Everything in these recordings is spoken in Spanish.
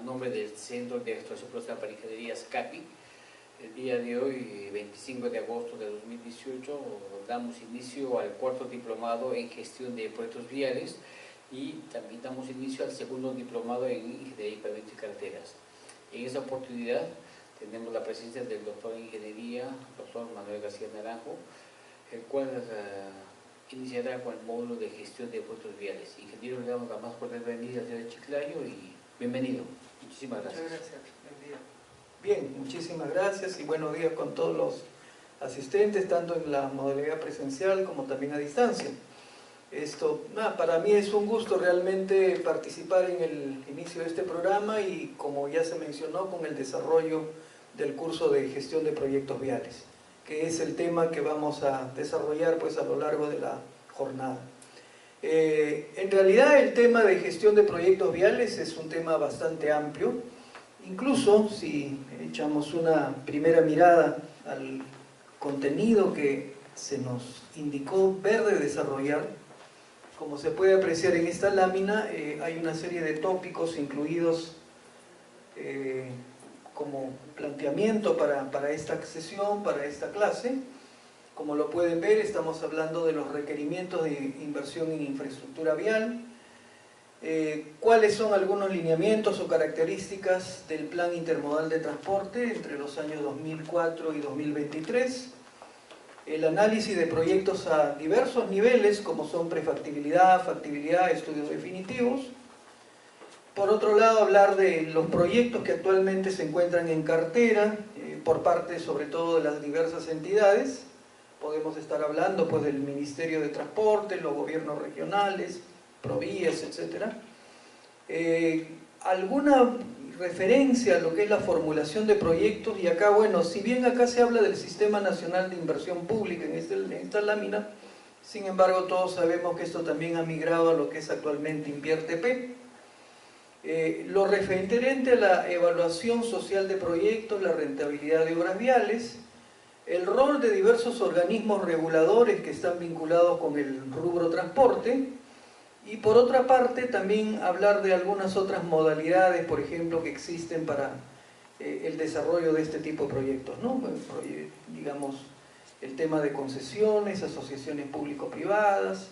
nombre del Centro de Actuación Profesional para Ingeniería SCAPI. El día de hoy, 25 de agosto de 2018, damos inicio al cuarto diplomado en Gestión de Proyectos Viales y también damos inicio al segundo diplomado en Ingeniería y Pavimentos y Carreteras. En esta oportunidad tenemos la presencia del doctor en Ingeniería, doctor Manuel García Naranjo, el cual iniciará con el módulo de Gestión de Proyectos Viales. Ingeniero, le damos la más cordial bienvenida al señor Chiclayo y bienvenido. Muchísimas gracias. Muchas gracias. Bien, muchísimas gracias y buenos días con todos los asistentes, tanto en la modalidad presencial como también a distancia. Para mí es un gusto realmente participar en el inicio de este programa y, como ya se mencionó, con el desarrollo del curso de Gestión de Proyectos Viales, que es el tema que vamos a desarrollar pues a lo largo de la jornada. En realidad el tema de gestión de proyectos viales es un tema bastante amplio. Incluso si echamos una primera mirada al contenido que se nos indicó ver de desarrollar, como se puede apreciar en esta lámina, hay una serie de tópicos incluidos como planteamiento para esta sesión, para esta clase. Como lo pueden ver, estamos hablando de los requerimientos de inversión en infraestructura vial, cuáles son algunos lineamientos o características del Plan Intermodal de Transporte entre los años 2004 y 2023, el análisis de proyectos a diversos niveles como son prefactibilidad, factibilidad, estudios definitivos. Por otro lado, hablar de los proyectos que actualmente se encuentran en cartera por parte sobre todo de las diversas entidades. Podemos estar hablando pues del Ministerio de Transporte, los gobiernos regionales, Provías, etc. Alguna referencia a lo que es la formulación de proyectos, y acá, bueno, si bien acá se habla del Sistema Nacional de Inversión Pública en esta lámina, sin embargo todos sabemos que esto también ha migrado a lo que es actualmente InvierteP. Lo referente a la evaluación social de proyectos, la rentabilidad de obras viales, el rol de diversos organismos reguladores que están vinculados con el rubro transporte, y por otra parte también hablar de algunas otras modalidades, por ejemplo, que existen para el desarrollo de este tipo de proyectos, ¿no? Digamos, el tema de concesiones, asociaciones público-privadas,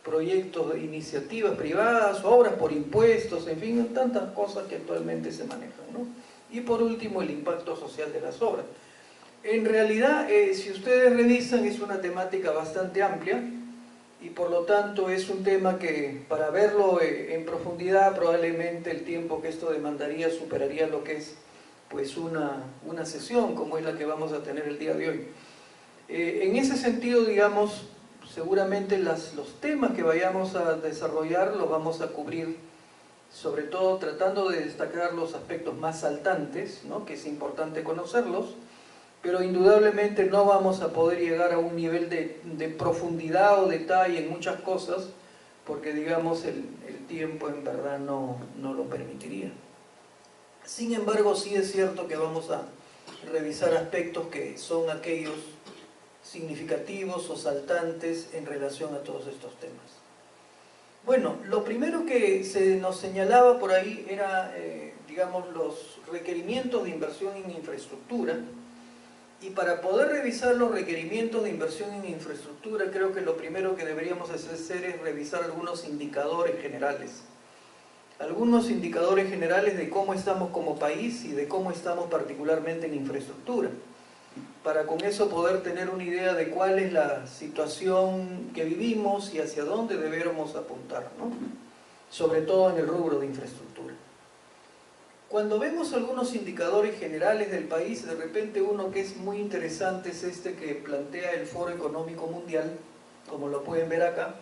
proyectos de iniciativas privadas, obras por impuestos, en fin, tantas cosas que actualmente se manejan, ¿no? Y por último, el impacto social de las obras. En realidad, si ustedes revisan, es una temática bastante amplia y por lo tanto es un tema que para verlo en profundidad probablemente el tiempo que esto demandaría superaría lo que es pues una sesión como es la que vamos a tener el día de hoy. En ese sentido, digamos, seguramente los temas que vayamos a desarrollar los vamos a cubrir sobre todo tratando de destacar los aspectos más saltantes, ¿no? Que es importante conocerlos, pero indudablemente no vamos a poder llegar a un nivel de profundidad o detalle en muchas cosas, porque digamos el tiempo en verdad no lo permitiría. Sin embargo, sí es cierto que vamos a revisar aspectos que son aquellos significativos o saltantes en relación a todos estos temas. Bueno, lo primero que se nos señalaba por ahí era, digamos, los requerimientos de inversión en infraestructura. Y para poder revisar los requerimientos de inversión en infraestructura, creo que lo primero que deberíamos hacer es revisar algunos indicadores generales. Algunos indicadores generales de cómo estamos como país y de cómo estamos particularmente en infraestructura. Para con eso poder tener una idea de cuál es la situación que vivimos y hacia dónde deberíamos apuntar, ¿no? Sobre todo en el rubro de infraestructura. Cuando vemos algunos indicadores generales del país, de repente uno que es muy interesante es este que plantea el Foro Económico Mundial, como lo pueden ver acá,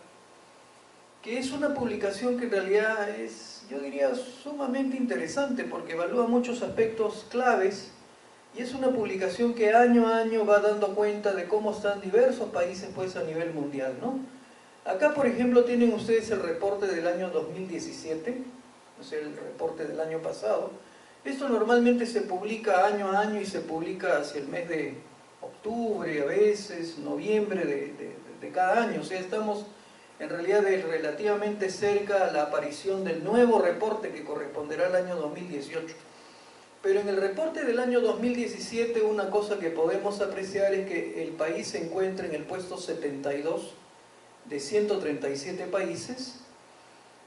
que es una publicación que en realidad es, yo diría, sumamente interesante porque evalúa muchos aspectos claves y es una publicación que año a año va dando cuenta de cómo están diversos países pues a nivel mundial, ¿no? Acá, por ejemplo, tienen ustedes el reporte del año 2017, o sea, el reporte del año pasado. Esto normalmente se publica año a año y se publica hacia el mes de octubre, a veces, noviembre de cada año. O sea, estamos en realidad es relativamente cerca a la aparición del nuevo reporte que corresponderá al año 2018. Pero en el reporte del año 2017 una cosa que podemos apreciar es que el país se encuentra en el puesto 72 de 137 países,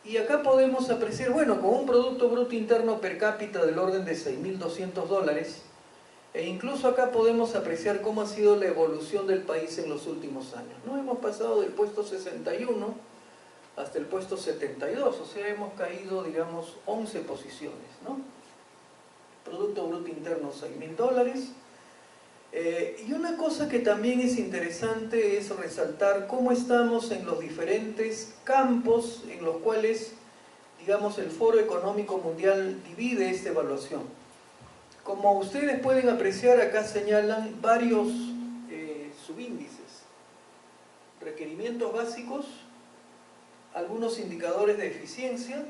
y acá podemos apreciar, bueno, con un Producto Bruto Interno per cápita del orden de $6.200, e incluso acá podemos apreciar cómo ha sido la evolución del país en los últimos años, ¿no? Hemos pasado del puesto 61 hasta el puesto 72, o sea, hemos caído, digamos, 11 posiciones, ¿no? Producto Bruto Interno $6.000. Y una cosa que también es interesante es resaltar cómo estamos en los diferentes campos en los cuales, digamos, el Foro Económico Mundial divide esta evaluación. Como ustedes pueden apreciar, acá señalan varios subíndices. Requerimientos básicos, algunos indicadores de eficiencia,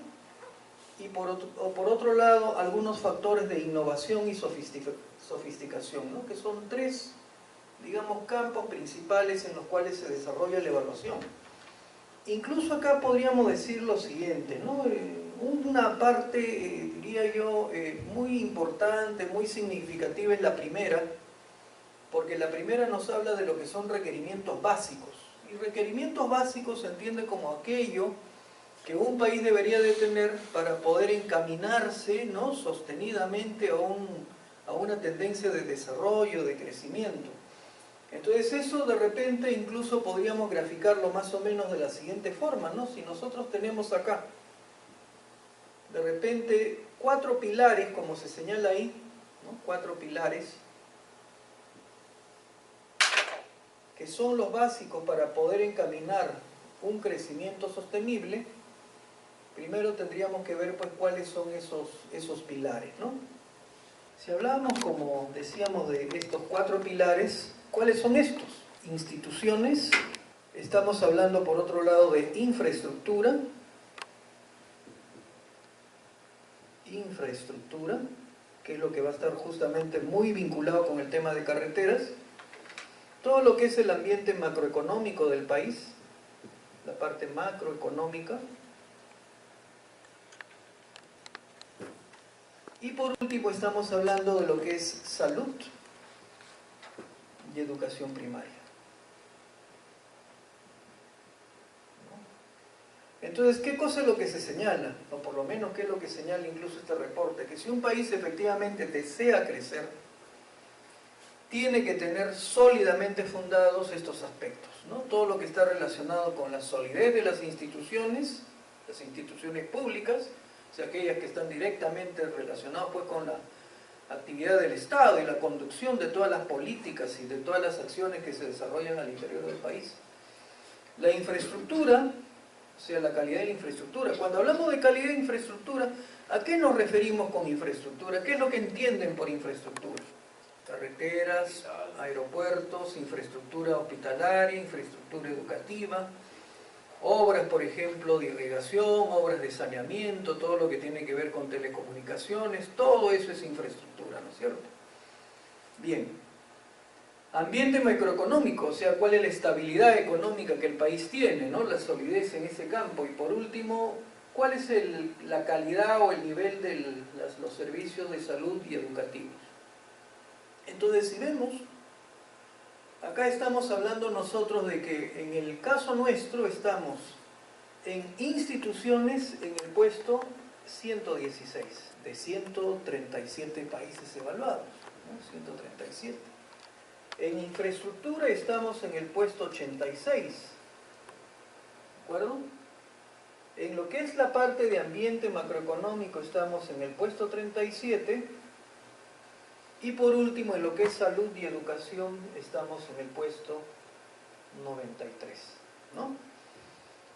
y por otro lado algunos factores de innovación y sofisticación, ¿no? Que son tres, digamos, campos principales en los cuales se desarrolla la evaluación. Incluso acá podríamos decir lo siguiente, ¿no? Una parte, diría yo, muy importante, muy significativa es la primera, porque la primera nos habla de lo que son requerimientos básicos. Y requerimientos básicos se entiende como aquello que un país debería de tener para poder encaminarse, ¿no?, sostenidamente a una tendencia de desarrollo, de crecimiento. Entonces eso de repente incluso podríamos graficarlo más o menos de la siguiente forma, ¿no? Si nosotros tenemos acá, de repente, 4 pilares, como se señala ahí, ¿no? 4 pilares, que son los básicos para poder encaminar un crecimiento sostenible. Primero tendríamos que ver, pues, cuáles son esos pilares, ¿no? Si hablamos, como decíamos, de estos 4 pilares, ¿cuáles son estos? Instituciones, estamos hablando por otro lado de infraestructura, que es lo que va a estar justamente muy vinculado con el tema de carreteras, todo lo que es el ambiente macroeconómico del país, la parte macroeconómica, y por último estamos hablando de lo que es salud y educación primaria. Entonces, ¿qué cosa es lo que se señala? O por lo menos, ¿qué es lo que señala incluso este reporte? Que si un país efectivamente desea crecer, tiene que tener sólidamente fundados estos aspectos, ¿no? Todo lo que está relacionado con la solidez de las instituciones públicas, o sea, aquellas que están directamente relacionadas, pues, con la actividad del Estado y la conducción de todas las políticas y de todas las acciones que se desarrollan al interior del país. La infraestructura, o sea, la calidad de la infraestructura. Cuando hablamos de calidad de infraestructura, ¿a qué nos referimos con infraestructura? ¿Qué es lo que entienden por infraestructura? Carreteras, aeropuertos, infraestructura hospitalaria, infraestructura educativa, obras, por ejemplo, de irrigación, obras de saneamiento, todo lo que tiene que ver con telecomunicaciones, todo eso es infraestructura, ¿no es cierto? Bien. Ambiente macroeconómico, o sea, cuál es la estabilidad económica que el país tiene, ¿no? La solidez en ese campo. Y por último, cuál es la calidad o el nivel de los servicios de salud y educativos. Entonces, si vemos, acá estamos hablando nosotros de que en el caso nuestro estamos en instituciones en el puesto 116 de 137 países evaluados, ¿no? 137. En infraestructura estamos en el puesto 86, ¿de acuerdo? En lo que es la parte de ambiente macroeconómico estamos en el puesto 37, y por último en lo que es salud y educación estamos en el puesto 93, ¿no?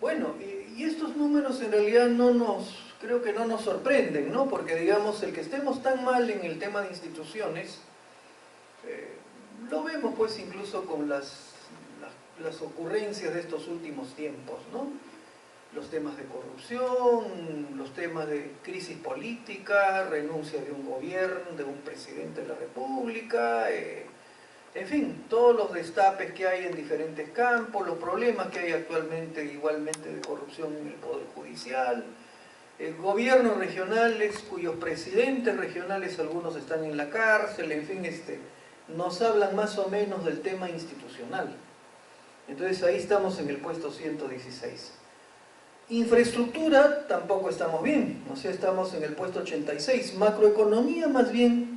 Bueno, y estos números en realidad creo que no nos sorprenden, ¿no? Porque, digamos, el que estemos tan mal en el tema de instituciones, lo vemos, pues, incluso con las ocurrencias de estos últimos tiempos, ¿no? Los temas de corrupción, los temas de crisis política, renuncia de un gobierno, de un presidente de la República, En fin, todos los destapes que hay en diferentes campos, los problemas que hay actualmente igualmente de corrupción en el Poder Judicial, gobiernos regionales cuyos presidentes regionales algunos están en la cárcel, en fin, nos hablan más o menos del tema institucional. Entonces ahí estamos en el puesto 116. Infraestructura tampoco estamos bien, o sea, estamos en el puesto 86. Macroeconomía más bien,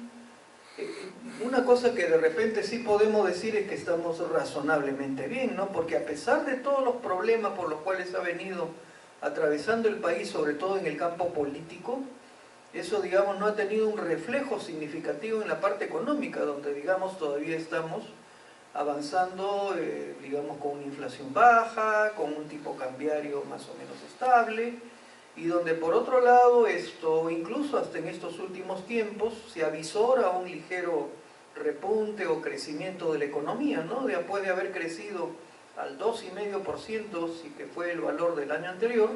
una cosa que de repente sí podemos decir es que estamos razonablemente bien, ¿no? Porque a pesar de todos los problemas por los cuales ha venido atravesando el país, sobre todo en el campo político, eso, digamos, no ha tenido un reflejo significativo en la parte económica, donde, digamos, todavía estamos avanzando, digamos, con una inflación baja, con un tipo cambiario más o menos estable, y donde por otro lado incluso hasta en estos últimos tiempos, se avisora un ligero repunte o crecimiento de la economía, ¿no? Después de haber crecido al 2,5%, sí que fue el valor del año anterior,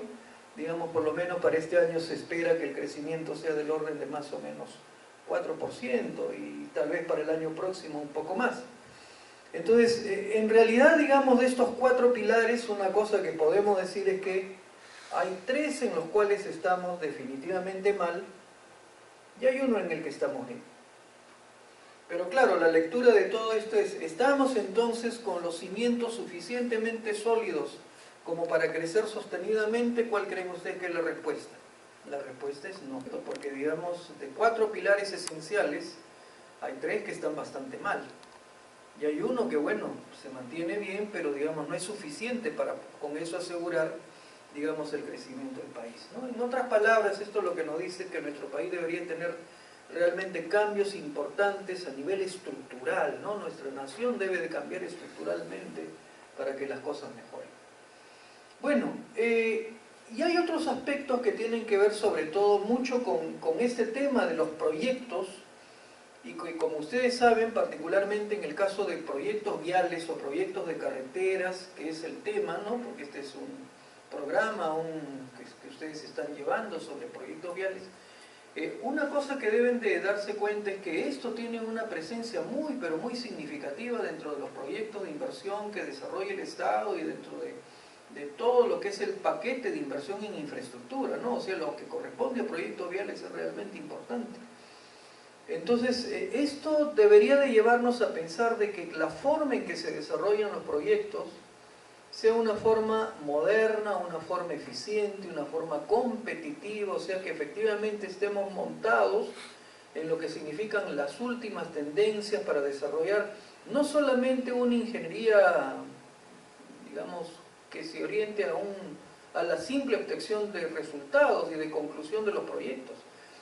digamos, por lo menos para este año se espera que el crecimiento sea del orden de más o menos 4%, y tal vez para el año próximo un poco más. Entonces, en realidad, digamos, de estos 4 pilares, una cosa que podemos decir es que hay 3 en los cuales estamos definitivamente mal, y hay uno en el que estamos bien. Pero claro, la lectura de todo esto es, ¿estamos entonces con los cimientos suficientemente sólidos como para crecer sostenidamente? ¿Cuál creen ustedes que es la respuesta? La respuesta es no, porque digamos, de 4 pilares esenciales, hay 3 que están bastante mal. Y hay uno que, bueno, se mantiene bien, pero digamos, no es suficiente para con eso asegurar, digamos, el crecimiento del país, ¿no? En otras palabras, esto es lo que nos dice que nuestro país debería tener realmente cambios importantes a nivel estructural, ¿no? Nuestra nación debe de cambiar estructuralmente para que las cosas mejoren. Bueno, y hay otros aspectos que tienen que ver sobre todo mucho con este tema de los proyectos, y como ustedes saben, particularmente en el caso de proyectos viales o proyectos de carreteras, que es el tema, ¿no? Porque este es un programa que ustedes están llevando sobre proyectos viales. Una cosa que deben de darse cuenta es que esto tiene una presencia muy, pero muy significativa dentro de los proyectos de inversión que desarrolla el Estado y dentro de todo lo que es el paquete de inversión en infraestructura, ¿no? O sea, lo que corresponde a proyectos viales es realmente importante. Entonces, esto debería de llevarnos a pensar de que la forma en que se desarrollan los proyectos sea una forma moderna, una forma eficiente, una forma competitiva, o sea que efectivamente estemos montados en lo que significan las últimas tendencias para desarrollar no solamente una ingeniería, digamos, que se oriente a la simple obtención de resultados y de conclusión de los proyectos,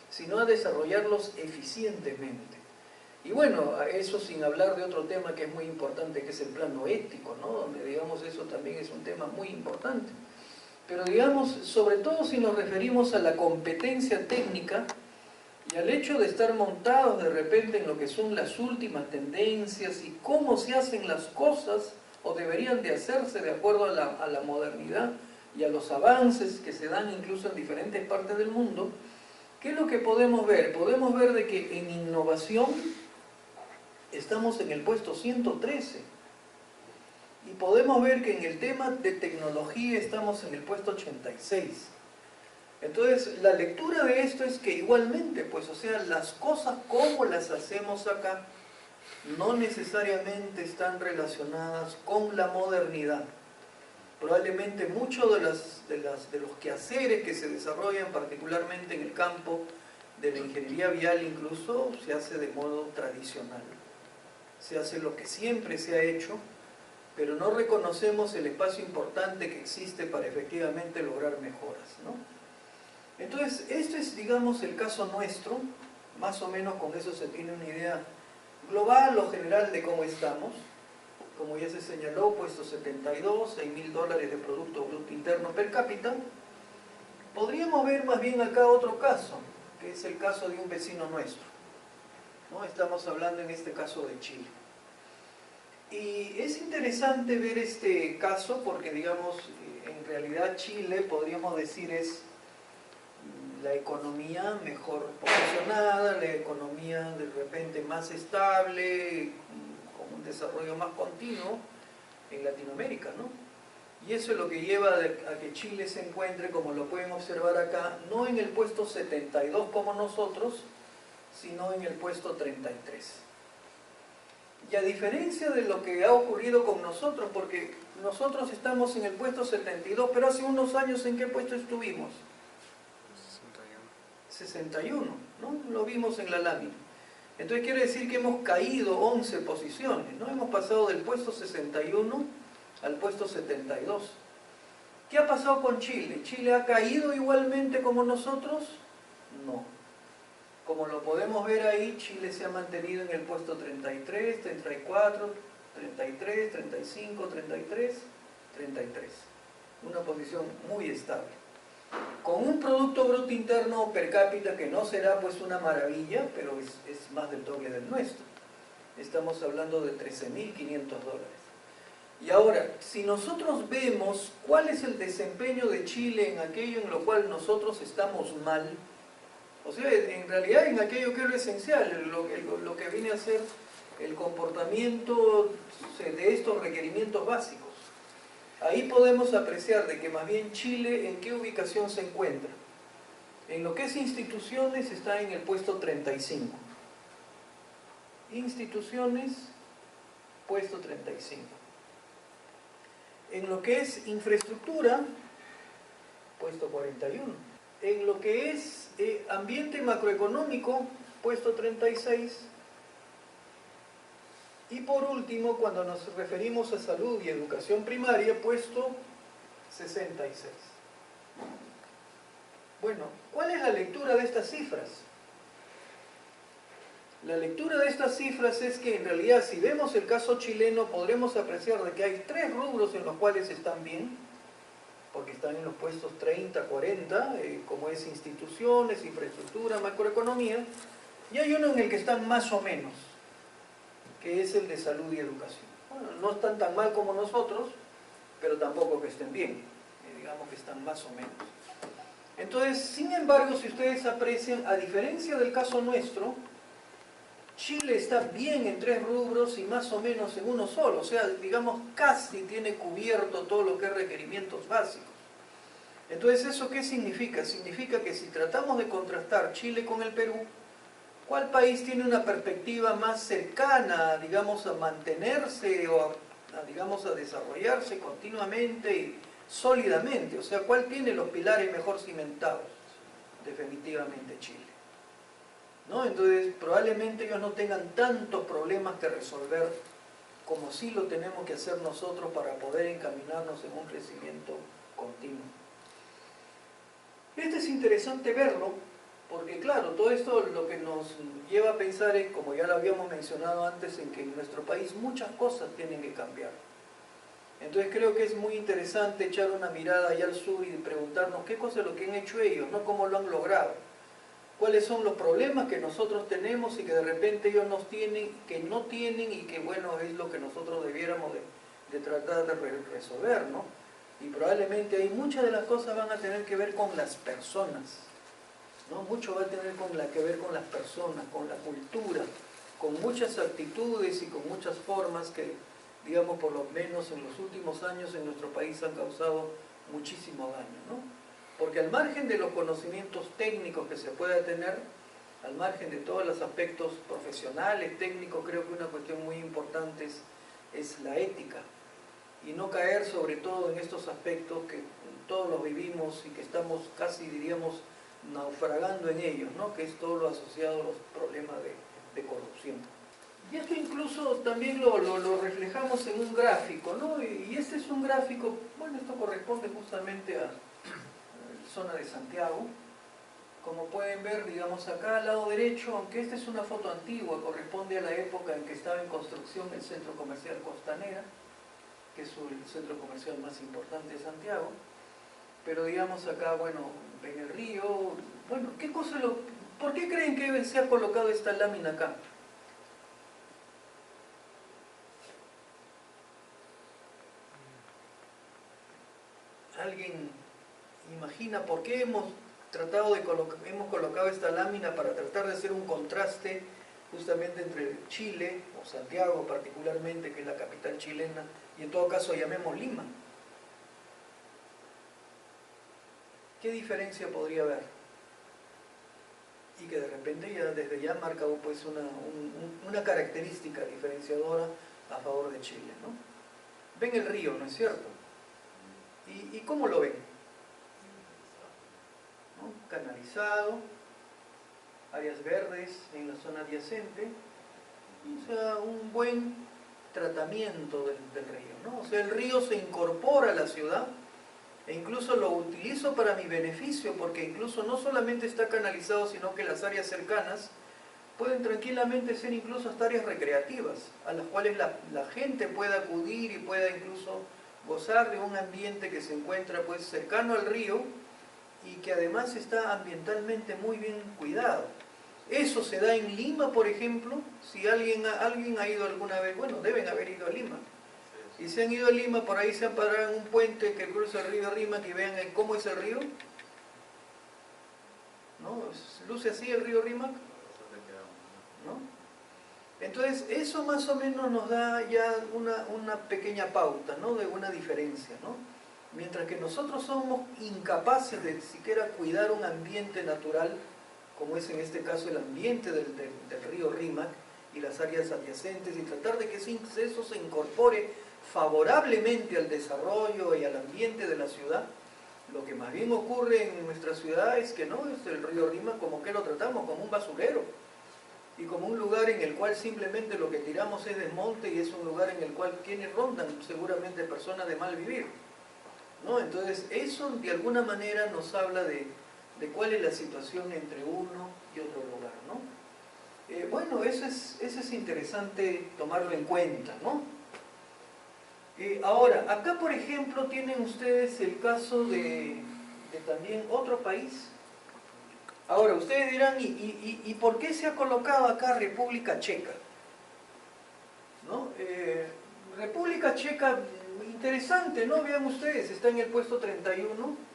sino a desarrollarlos eficientemente. Y bueno, eso sin hablar de otro tema que es muy importante, que es el plano ético, ¿no? Donde, digamos, eso también es un tema muy importante. Pero, digamos, sobre todo si nos referimos a la competencia técnica y al hecho de estar montados de repente en lo que son las últimas tendencias y cómo se hacen las cosas, o deberían de hacerse de acuerdo a la modernidad y a los avances que se dan incluso en diferentes partes del mundo, ¿qué es lo que podemos ver? Podemos ver de que en innovación estamos en el puesto 113 y podemos ver que en el tema de tecnología estamos en el puesto 86. Entonces, la lectura de esto es que igualmente, pues, o sea, las cosas como las hacemos acá no necesariamente están relacionadas con la modernidad. Probablemente muchos de los quehaceres que se desarrollan, particularmente en el campo de la ingeniería vial, incluso se hace de modo tradicional. Se hace lo que siempre se ha hecho, pero no reconocemos el espacio importante que existe para efectivamente lograr mejoras, ¿no? Entonces, este es, digamos, el caso nuestro. Más o menos con eso se tiene una idea global o general de cómo estamos. Como ya se señaló, puesto 72, $6.000 de Producto Bruto Interno per cápita. Podríamos ver más bien acá otro caso, que es el caso de un vecino nuestro, ¿no? Estamos hablando en este caso de Chile. Y es interesante ver este caso porque, digamos, en realidad Chile, podríamos decir, es la economía mejor posicionada, la economía de repente más estable, con un desarrollo más continuo en Latinoamérica, ¿no? Y eso es lo que lleva a que Chile se encuentre, como lo pueden observar acá, no en el puesto 72 como nosotros, sino en el puesto 33. Y a diferencia de lo que ha ocurrido con nosotros, porque nosotros estamos en el puesto 72, pero hace unos años, ¿en qué puesto estuvimos? 61, ¿no? Lo vimos en la lámina. Entonces quiere decir que hemos caído 11 posiciones, ¿no? Hemos pasado del puesto 61 al puesto 72. ¿Qué ha pasado con Chile? ¿Chile ha caído igualmente como nosotros? No. Como lo podemos ver ahí, Chile se ha mantenido en el puesto 33, 34, 33, 35, 33, 33. Una posición muy estable. Con un Producto Bruto Interno per cápita que no será pues una maravilla, pero es más del doble del nuestro. Estamos hablando de $13.500. Y ahora, si nosotros vemos cuál es el desempeño de Chile en aquello en lo cual nosotros estamos mal, o sea, en realidad en aquello que es lo esencial, lo que viene a ser el comportamiento de estos requerimientos básicos. Ahí podemos apreciar de que más bien Chile, ¿en qué ubicación se encuentra? En lo que es instituciones está en el puesto 35. Instituciones, puesto 35. En lo que es infraestructura, puesto 41. En lo que es ambiente macroeconómico, puesto 36. Y por último, cuando nos referimos a salud y educación primaria, puesto 66. Bueno, ¿cuál es la lectura de estas cifras? La lectura de estas cifras es que en realidad si vemos el caso chileno podremos apreciar de que hay 3 rubros en los cuales están bien, porque están en los puestos 30, 40, como es instituciones, infraestructura, macroeconomía, y hay uno en el que están más o menos, que es el de salud y educación. Bueno, no están tan mal como nosotros, pero tampoco que estén bien, digamos que están más o menos. Entonces, sin embargo, si ustedes aprecian, a diferencia del caso nuestro, Chile está bien en 3 rubros y más o menos en uno solo, o sea, digamos, casi tiene cubierto todo lo que es requerimientos básicos. Entonces, ¿eso qué significa? Significa que si tratamos de contrastar Chile con el Perú, ¿cuál país tiene una perspectiva más cercana, digamos, a mantenerse o digamos, a desarrollarse continuamente y sólidamente? O sea, ¿cuál tiene los pilares mejor cimentados? Definitivamente Chile, ¿no? Entonces, probablemente ellos no tengan tantos problemas que resolver como sí lo tenemos que hacer nosotros para poder encaminarnos en un crecimiento continuo. Esto es interesante verlo, porque claro, todo esto lo que nos lleva a pensar es, como ya lo habíamos mencionado antes, en que en nuestro país muchas cosas tienen que cambiar. Entonces creo que es muy interesante echar una mirada allá al sur y preguntarnos qué cosa es lo que han hecho ellos, no cómo lo han logrado. Cuáles son los problemas que nosotros tenemos y que de repente ellos nos tienen, que no tienen y que bueno, es lo que nosotros debiéramos de tratar de resolver, ¿no? Y probablemente ahí muchas de las cosas van a tener que ver con las personas, ¿no? Mucho va a tener que ver con las personas, con la cultura, con muchas actitudes y con muchas formas que, digamos, por lo menos en los últimos años en nuestro país han causado muchísimo daño, ¿no? Porque al margen de los conocimientos técnicos que se pueda tener, al margen de todos los aspectos profesionales, técnicos, creo que una cuestión muy importante es la ética. Y no caer sobre todo en estos aspectos que todos los vivimos y que estamos casi, diríamos, naufragando en ellos, ¿no? Que es todo lo asociado a los problemas de corrupción. Y esto incluso también lo reflejamos en un gráfico, ¿no? Y este es un gráfico, bueno, esto corresponde justamente a la zona de Santiago. Como pueden ver, digamos acá al lado derecho, aunque esta es una foto antigua, corresponde a la época en que estaba en construcción el Centro Comercial Costanera, que es el centro comercial más importante de Santiago. Pero digamos acá, bueno, en el río, bueno, ¿por qué creen que se ha colocado esta lámina acá? ¿Alguien imagina por qué hemos colocado esta lámina para tratar de hacer un contraste justamente entre Chile, o Santiago particularmente, que es la capital chilena, y en todo caso llamemos Lima. ¿Qué diferencia podría haber? Y que de repente ya desde ya marca pues una característica diferenciadora a favor de Chile, ¿no? Ven el río, ¿no es cierto? ¿Y cómo lo ven? ¿No? Canalizado, áreas verdes en la zona adyacente, o sea, un buen tratamiento del río, ¿no? O sea, el río se incorpora a la ciudad e incluso lo utilizo para mi beneficio, porque incluso no solamente está canalizado, sino que las áreas cercanas pueden tranquilamente ser incluso hasta áreas recreativas, a las cuales la gente pueda acudir y pueda incluso gozar de un ambiente que se encuentra pues cercano al río y que además está ambientalmente muy bien cuidado. Eso se da en Lima, por ejemplo. Si alguien ha ido alguna vez, bueno, deben haber ido a Lima. Y se han ido a Lima, por ahí se han parado en un puente que cruza el río Rímac y vean cómo es el río. ¿No? Luce así el río Rímac, ¿no? Entonces, eso más o menos nos da ya una pequeña pauta, ¿no? De una diferencia, ¿no? Mientras que nosotros somos incapaces de siquiera cuidar un ambiente natural, como es en este caso el ambiente del río Rímac y las áreas adyacentes, y tratar de que eso se incorpore favorablemente al desarrollo y al ambiente de la ciudad, lo que más bien ocurre en nuestra ciudad es que no, es el río Rímac como que lo tratamos, como un basurero, y como un lugar en el cual simplemente lo que tiramos es desmonte, y es un lugar en el cual quienes rondan, seguramente personas de mal vivir, ¿no? Entonces eso de alguna manera nos habla de cuál es la situación entre uno y otro lugar, ¿no? Bueno, eso es interesante tomarlo en cuenta, ¿no? Ahora, acá por ejemplo tienen ustedes el caso de también otro país. Ahora, ustedes dirán, ¿y por qué se ha colocado acá República Checa? ¿No? República Checa, interesante, ¿no? Vean ustedes, está en el puesto 31,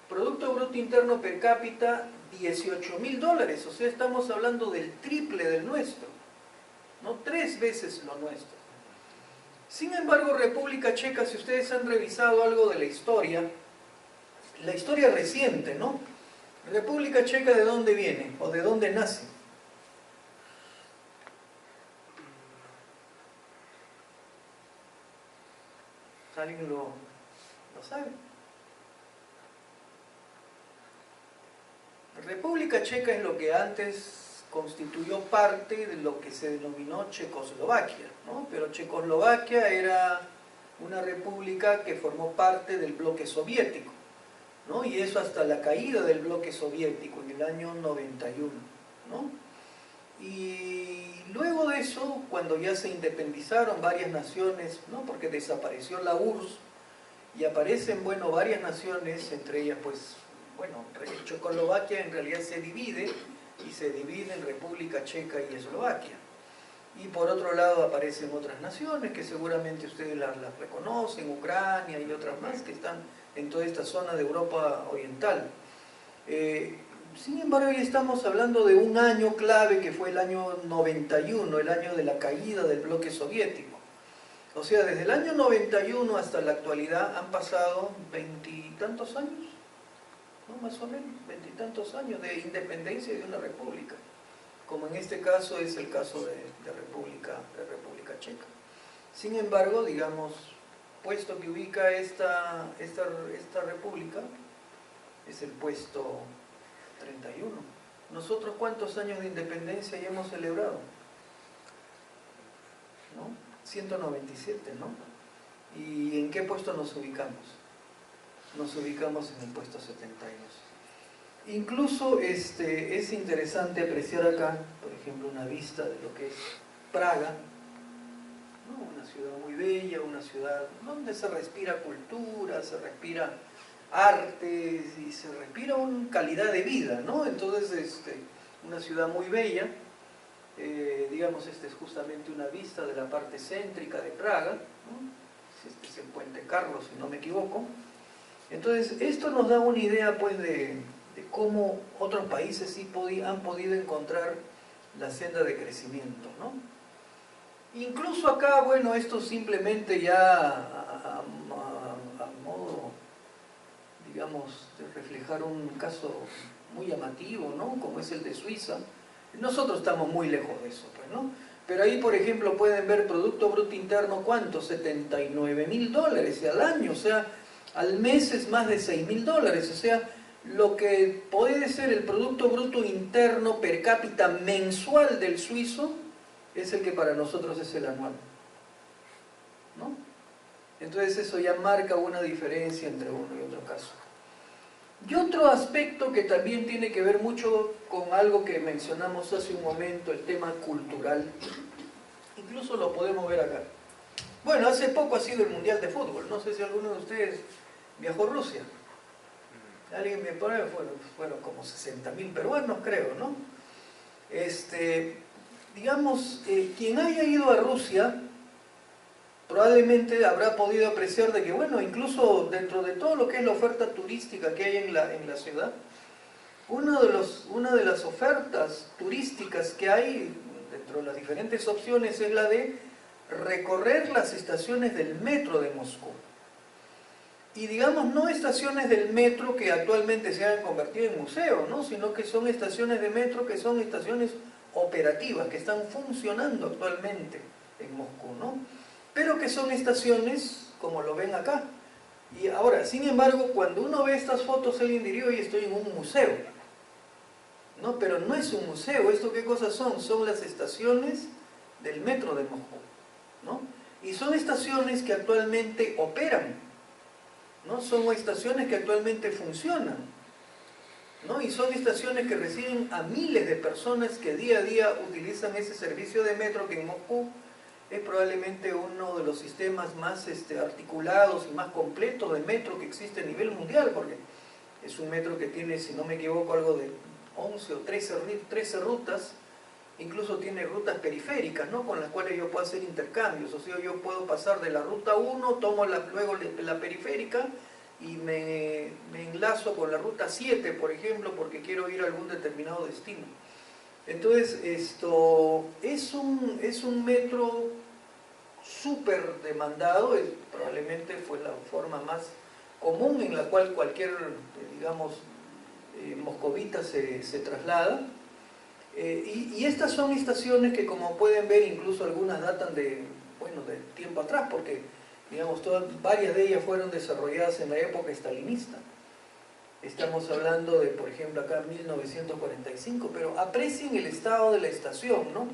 Producto Bruto Interno Per cápita, $18.000, o sea, estamos hablando del triple del nuestro, ¿no? 3 veces lo nuestro. Sin embargo, República Checa, si ustedes han revisado algo de la historia reciente, ¿no? República Checa, ¿de dónde viene? ¿O de dónde nace? ¿Alguien lo sabe? República Checa es lo que antes constituyó parte de lo que se denominó Checoslovaquia, ¿no? Pero Checoslovaquia era una república que formó parte del bloque soviético, ¿no? Y eso hasta la caída del bloque soviético en el año 91, ¿no? Y luego de eso, cuando ya se independizaron varias naciones, ¿no? Porque desapareció la URSS y aparecen, bueno, varias naciones, entre ellas, pues, bueno, Checoslovaquia en realidad se divide, y se divide en República Checa y Eslovaquia. Y por otro lado aparecen otras naciones que seguramente ustedes las reconocen, Ucrania y otras más que están en toda esta zona de Europa Oriental. Sin embargo, hoy estamos hablando de un año clave que fue el año 91, el año de la caída del bloque soviético. O sea, desde el año 91 hasta la actualidad han pasado 20 y tantos años, ¿no? Más o menos, 20 y tantos años de independencia de una república, como en este caso es el caso de República Checa. Sin embargo, digamos, puesto que ubica esta república, es el puesto 31. ¿Nosotros cuántos años de independencia ya hemos celebrado? ¿No? 197, ¿no? ¿Y en qué puesto nos ubicamos? Nos ubicamos en el puesto 72. Incluso es interesante apreciar acá, por ejemplo, una vista de lo que es Praga, ¿no? Una ciudad muy bella, una ciudad donde se respira cultura, se respira arte y se respira una calidad de vida, ¿no? Entonces, una ciudad muy bella, digamos, esta es justamente una vista de la parte céntrica de Praga, ¿no? Este es el Puente Carlos, si no me equivoco. Entonces, esto nos da una idea, pues, de cómo otros países sí han podido encontrar la senda de crecimiento, ¿no? Incluso acá, bueno, esto simplemente ya a modo, digamos, de reflejar un caso muy llamativo, ¿no? Como es el de Suiza. Nosotros estamos muy lejos de eso, pues, ¿no? Pero ahí, por ejemplo, pueden ver Producto Bruto Interno, ¿cuánto? $79.000 al año, o sea, al mes es más de $6.000, o sea, lo que puede ser el Producto Bruto Interno per cápita mensual del suizo es el que para nosotros es el anual, ¿no? Entonces eso ya marca una diferencia entre uno y otro caso. Y otro aspecto que también tiene que ver mucho con algo que mencionamos hace un momento, el tema cultural, incluso lo podemos ver acá. Bueno, hace poco ha sido el Mundial de Fútbol, no sé si alguno de ustedes viajó a Rusia. Alguien me pone, fueron como 60.000 peruanos, creo, ¿no? Digamos, quien haya ido a Rusia probablemente habrá podido apreciar de que, bueno, incluso dentro de todo lo que es la oferta turística que hay en la ciudad, una de las ofertas turísticas que hay dentro de las diferentes opciones es la de recorrer las estaciones del metro de Moscú. Y digamos, no estaciones del metro que actualmente se han convertido en museo, ¿no? Sino que son estaciones de metro que son estaciones operativas, que están funcionando actualmente en Moscú, ¿no? Pero que son estaciones como lo ven acá. Y ahora, sin embargo, cuando uno ve estas fotos, alguien diría, oye, estoy en un museo. No, pero no es un museo. ¿Esto qué cosas son? Son las estaciones del metro de Moscú, ¿no? Y son estaciones que actualmente operan, ¿no? Son estaciones que actualmente funcionan, ¿no? Y son estaciones que reciben a miles de personas que día a día utilizan ese servicio de metro que en Moscú es probablemente uno de los sistemas más articulados y más completos de metro que existe a nivel mundial, porque es un metro que tiene, si no me equivoco, algo de 11 o 13 rutas, incluso tiene rutas periféricas, ¿no? Con las cuales yo puedo hacer intercambios, o sea, yo puedo pasar de la ruta 1, tomo luego la periférica y me enlazo con la ruta 7, por ejemplo, porque quiero ir a algún determinado destino. Entonces, esto es un metro súper demandado, probablemente fue la forma más común en la cual cualquier, digamos, moscovita se traslada. Y estas son estaciones que, como pueden ver, incluso algunas datan de tiempo atrás, porque, digamos, varias de ellas fueron desarrolladas en la época stalinista. Estamos hablando de, por ejemplo, acá 1945, pero aprecien el estado de la estación, ¿no?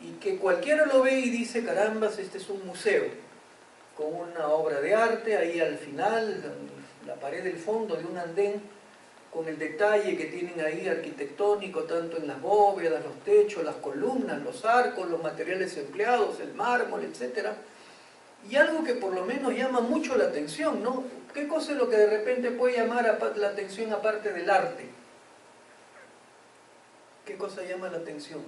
Y que cualquiera lo ve y dice, carambas, este es un museo, con una obra de arte, ahí al final, la pared del fondo de un andén, con el detalle que tienen ahí arquitectónico, tanto en las bóvedas, los techos, las columnas, los arcos, los materiales empleados, el mármol, etc. Y algo que por lo menos llama mucho la atención, ¿no? ¿Qué cosa es lo que de repente puede llamar la atención aparte del arte? ¿Qué cosa llama la atención?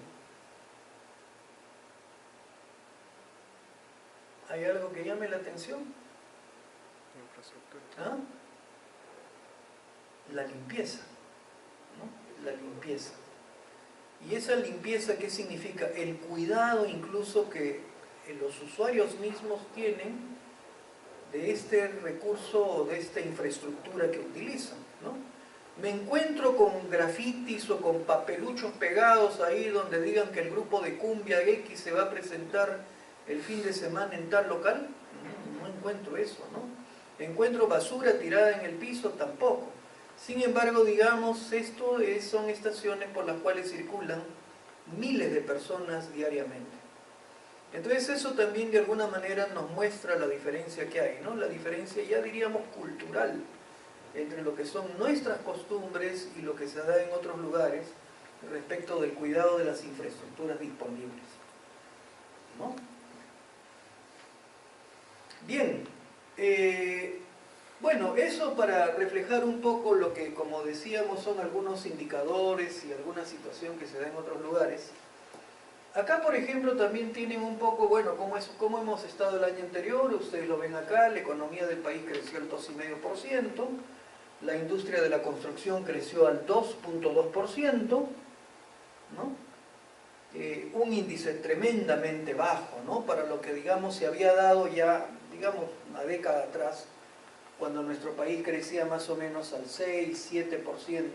¿Hay algo que llame la atención? Infraestructura. ¿Ah? La limpieza, ¿no? La limpieza. ¿Y esa limpieza qué significa? El cuidado incluso que los usuarios mismos tienen de este recurso o de esta infraestructura que utilizan, ¿no? Me encuentro con grafitis o con papeluchos pegados ahí donde digan que el grupo de Cumbia X se va a presentar el fin de semana en tal local. No encuentro eso, ¿no? Encuentro basura tirada en el piso, tampoco. Sin embargo, digamos, son estaciones por las cuales circulan miles de personas diariamente. Entonces eso también de alguna manera nos muestra la diferencia que hay, ¿no? La diferencia, ya diríamos, cultural, entre lo que son nuestras costumbres y lo que se da en otros lugares respecto del cuidado de las infraestructuras disponibles, ¿no? Bien, bueno, eso para reflejar un poco lo que, como decíamos, son algunos indicadores y alguna situación que se da en otros lugares. Acá, por ejemplo, también tienen un poco, bueno, cómo hemos estado el año anterior. Ustedes lo ven acá, la economía del país creció al 2,5%, la industria de la construcción creció al 2,2%, ¿no? un índice tremendamente bajo, ¿no? Para lo que, digamos, se había dado ya, digamos, una década atrás, cuando nuestro país crecía más o menos al 6-7%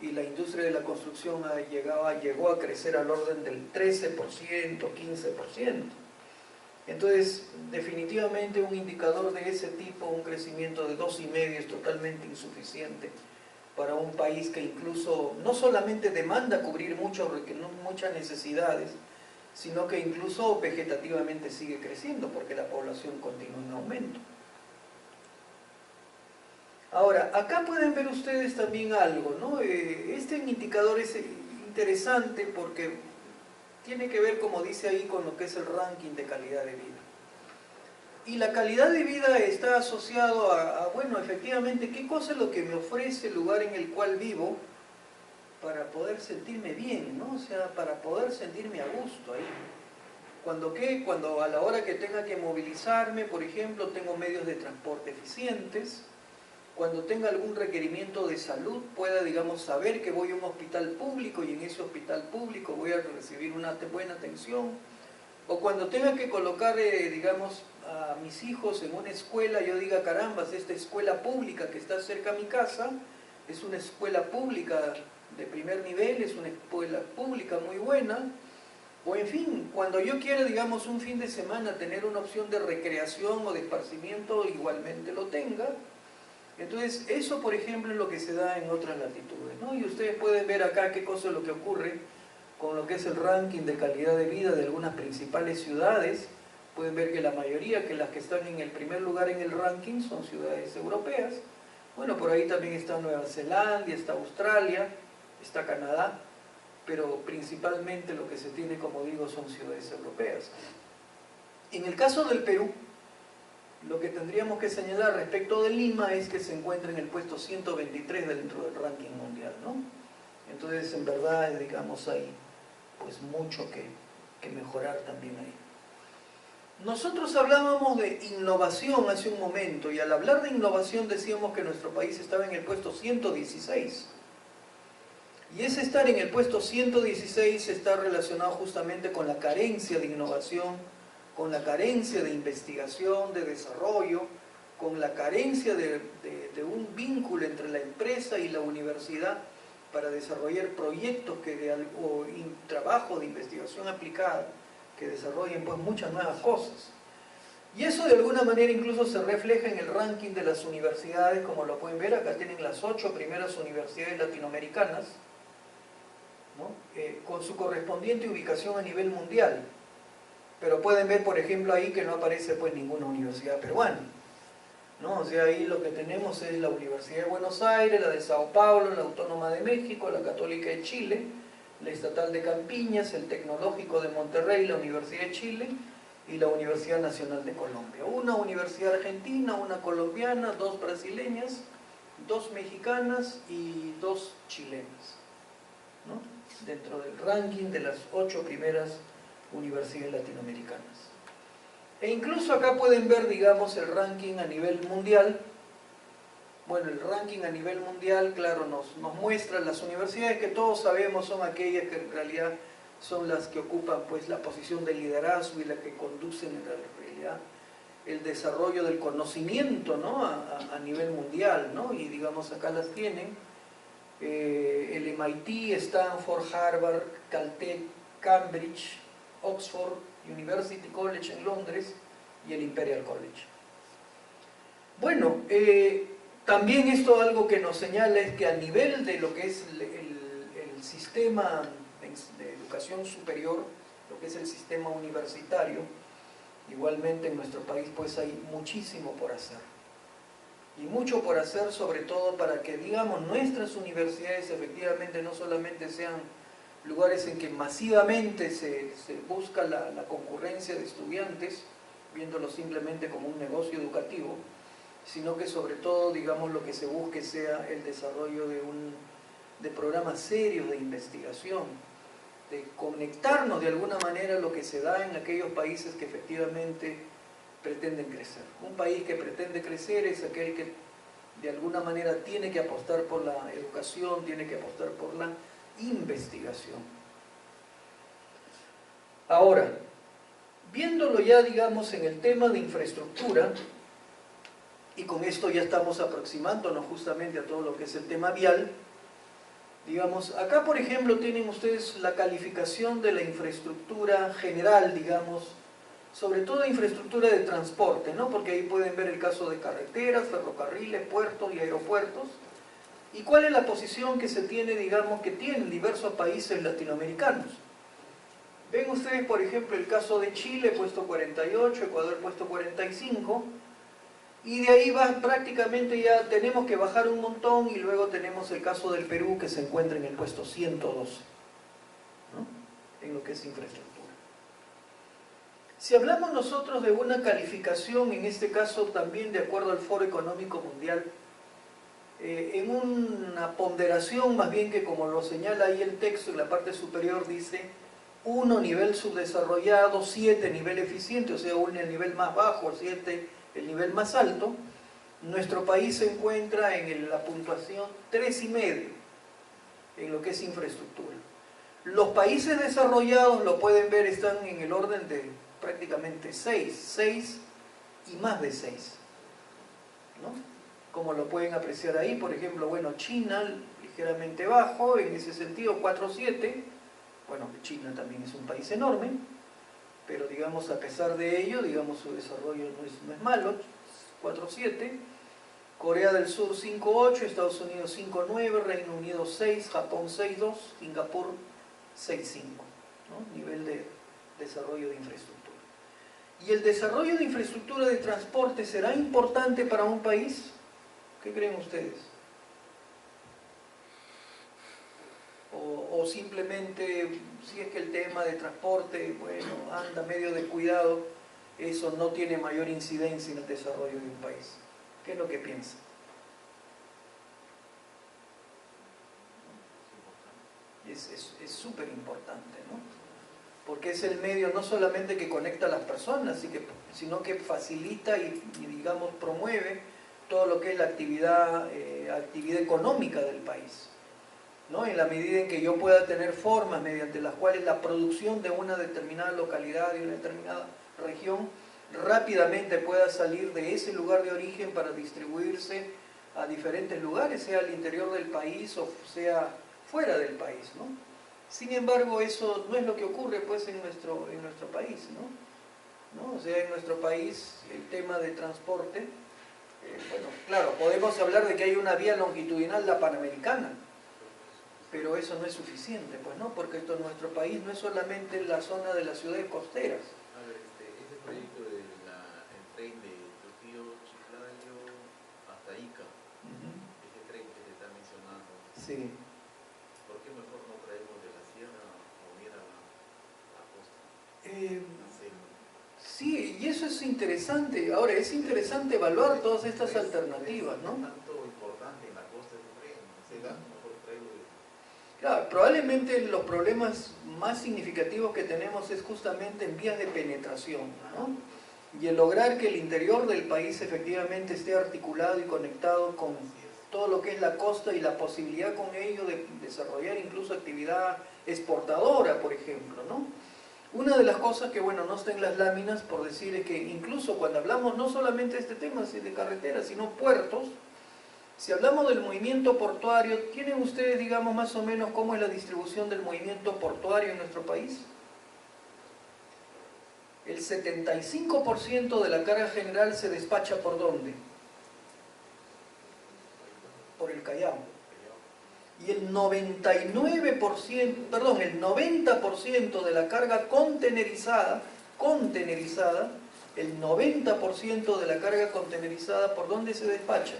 y la industria de la construcción llegó a crecer al orden del 13%, 15%. Entonces, definitivamente un indicador de ese tipo, un crecimiento de 2,5 es totalmente insuficiente para un país que incluso no solamente demanda cubrir muchas necesidades, sino que incluso vegetativamente sigue creciendo porque la población continúa en aumento. Ahora, acá pueden ver ustedes también algo, ¿no? Este indicador es interesante porque tiene que ver, como dice ahí, con lo que es el ranking de calidad de vida. Y la calidad de vida está asociado bueno, efectivamente, ¿qué cosa es lo que me ofrece el lugar en el cual vivo para poder sentirme bien, ¿no? O sea, para poder sentirme a gusto ahí. Cuando a la hora que tenga que movilizarme, por ejemplo, tengo medios de transporte eficientes, cuando tenga algún requerimiento de salud, pueda, digamos, saber que voy a un hospital público y en ese hospital público voy a recibir una buena atención, o cuando tenga que colocar, digamos, a mis hijos en una escuela, yo diga, carambas, esta escuela pública que está cerca a mi casa, es una escuela pública de primer nivel, es una escuela pública muy buena, o en fin, cuando yo quiera, digamos, un fin de semana tener una opción de recreación o de esparcimiento, igualmente lo tenga. Entonces, eso, por ejemplo, es lo que se da en otras latitudes, ¿no? Y ustedes pueden ver acá qué cosa es lo que ocurre con lo que es el ranking de calidad de vida de algunas principales ciudades. Pueden ver que la mayoría, que las que están en el primer lugar en el ranking, son ciudades europeas. Bueno, por ahí también está Nueva Zelanda, está Australia, está Canadá, pero principalmente lo que se tiene, como digo, son ciudades europeas. En el caso del Perú, lo que tendríamos que señalar respecto de Lima es que se encuentra en el puesto 123 dentro del ranking mundial, ¿no? Entonces, en verdad, digamos, hay pues mucho que mejorar también ahí. Nosotros hablábamos de innovación hace un momento, y al hablar de innovación decíamos que nuestro país estaba en el puesto 116. Y ese estar en el puesto 116 está relacionado justamente con la carencia de innovación, con la carencia de investigación, de desarrollo, con la carencia de un vínculo entre la empresa y la universidad para desarrollar proyectos o trabajo de investigación aplicada que desarrollen pues muchas nuevas cosas. Y eso de alguna manera incluso se refleja en el ranking de las universidades, como lo pueden ver, acá tienen las 8 primeras universidades latinoamericanas, ¿no? Con su correspondiente ubicación a nivel mundial. Pero pueden ver, por ejemplo, ahí que no aparece pues ninguna universidad peruana, ¿no? O sea, ahí lo que tenemos es la Universidad de Buenos Aires, la de Sao Paulo, la Autónoma de México, la Católica de Chile, la Estatal de Campiñas, el Tecnológico de Monterrey, la Universidad de Chile y la Universidad Nacional de Colombia. Una universidad argentina, una colombiana, 2 brasileñas, 2 mexicanas y 2 chilenas, ¿no? Dentro del ranking de las 8 primeras universidades latinoamericanas. E incluso acá pueden ver, digamos, el ranking a nivel mundial. Bueno, el ranking a nivel mundial, claro, nos muestra las universidades que todos sabemos son aquellas que en realidad son las que ocupan pues la posición de liderazgo y las que conducen en realidad el desarrollo del conocimiento, ¿no? a nivel mundial, ¿no? Y digamos acá las tienen el MIT, Stanford, Harvard, Caltech, Cambridge, Oxford University College en Londres y el Imperial College. Bueno, también esto algo que nos señala es que a nivel de lo que es el sistema de educación superior, lo que es el sistema universitario, igualmente en nuestro país pues hay muchísimo por hacer. Y mucho por hacer sobre todo para que, digamos, nuestras universidades efectivamente no solamente sean lugares en que masivamente se busca la concurrencia de estudiantes, viéndolo simplemente como un negocio educativo, sino que sobre todo, digamos, lo que se busque sea el desarrollo de programas serios de investigación, de conectarnos de alguna manera a lo que se da en aquellos países que efectivamente pretenden crecer. Un país que pretende crecer es aquel que de alguna manera tiene que apostar por la educación, tiene que apostar por la investigación. Ahora, viéndolo ya, digamos, en el tema de infraestructura, y con esto ya estamos aproximándonos justamente a todo lo que es el tema vial, digamos, acá por ejemplo tienen ustedes la calificación de la infraestructura general, digamos, sobre todo infraestructura de transporte, ¿no? Porque ahí pueden ver el caso de carreteras, ferrocarriles, puertos y aeropuertos, y cuál es la posición que se tiene, digamos, que tienen diversos países latinoamericanos. Ven ustedes, por ejemplo, el caso de Chile, puesto 48, Ecuador, puesto 45, y de ahí va prácticamente ya tenemos que bajar un montón, y luego tenemos el caso del Perú, que se encuentra en el puesto 112, ¿no? En lo que es infraestructura. Si hablamos nosotros de una calificación, en este caso también de acuerdo al Foro Económico Mundial, en una ponderación más bien que como lo señala ahí el texto, en la parte superior dice 1 nivel subdesarrollado, 7 nivel eficiente, o sea 1 el nivel más bajo, 7 el nivel más alto. Nuestro país se encuentra en la puntuación 3,5 en lo que es infraestructura. Los países desarrollados, lo pueden ver, están en el orden de prácticamente 6 y más de 6, ¿no? Como lo pueden apreciar ahí, por ejemplo, bueno, China ligeramente bajo, en ese sentido 4,7, bueno, China también es un país enorme, pero digamos a pesar de ello, digamos su desarrollo no es malo, 4,7, Corea del Sur 5,8, Estados Unidos 5,9, Reino Unido 6, Japón 6,2, Singapur 6,5, ¿no? Nivel de desarrollo de infraestructura. ¿Y el desarrollo de infraestructura de transporte será importante para un país? ¿Qué creen ustedes? O simplemente, si es que el tema de transporte, bueno, anda medio descuidado, eso no tiene mayor incidencia en el desarrollo de un país. ¿Qué es lo que piensan? Es súper importante, ¿no? Porque es el medio no solamente que conecta a las personas, sino que facilita y digamos, promueve todo lo que es la actividad económica del país, ¿no? En la medida en que yo pueda tener formas mediante las cuales la producción de una determinada localidad, de una determinada región, rápidamente pueda salir de ese lugar de origen para distribuirse a diferentes lugares, sea al interior del país o sea fuera del país, ¿no? Sin embargo, eso no es lo que ocurre pues en nuestro país, ¿no? O sea, en nuestro país el tema de transporte, bueno, claro, podemos hablar de que hay una vía longitudinal, la Panamericana, pero eso no es suficiente, pues, ¿no? Porque esto en nuestro país no es solamente la zona de las ciudades costeras. A ver, ese proyecto del tren de Trujillo, Chiclayo hasta Ica, ese tren que se está mencionando, Sí. ¿por qué mejor no traemos de la sierra o ir a la costa? Sí, y eso es interesante. Ahora, es interesante evaluar todas estas alternativas, ¿no? Tanto importante en la costa del tren, se da mejor traerlo de... Claro, probablemente los problemas más significativos que tenemos es justamente en vías de penetración, ¿no? Y el lograr que el interior del país efectivamente esté articulado y conectado con todo lo que es la costa y la posibilidad con ello de desarrollar incluso actividad exportadora, por ejemplo, ¿no? Una de las cosas que, bueno, no está en las láminas, por decir, es que incluso cuando hablamos no solamente de este tema de carreteras, sino puertos, si hablamos del movimiento portuario, ¿tienen ustedes, digamos, más o menos cómo es la distribución del movimiento portuario en nuestro país? El 75% de la carga general se despacha ¿por dónde? Por el Callao. Y el 90% de la carga contenerizada, el 90% de la carga contenerizada, ¿por dónde se despacha?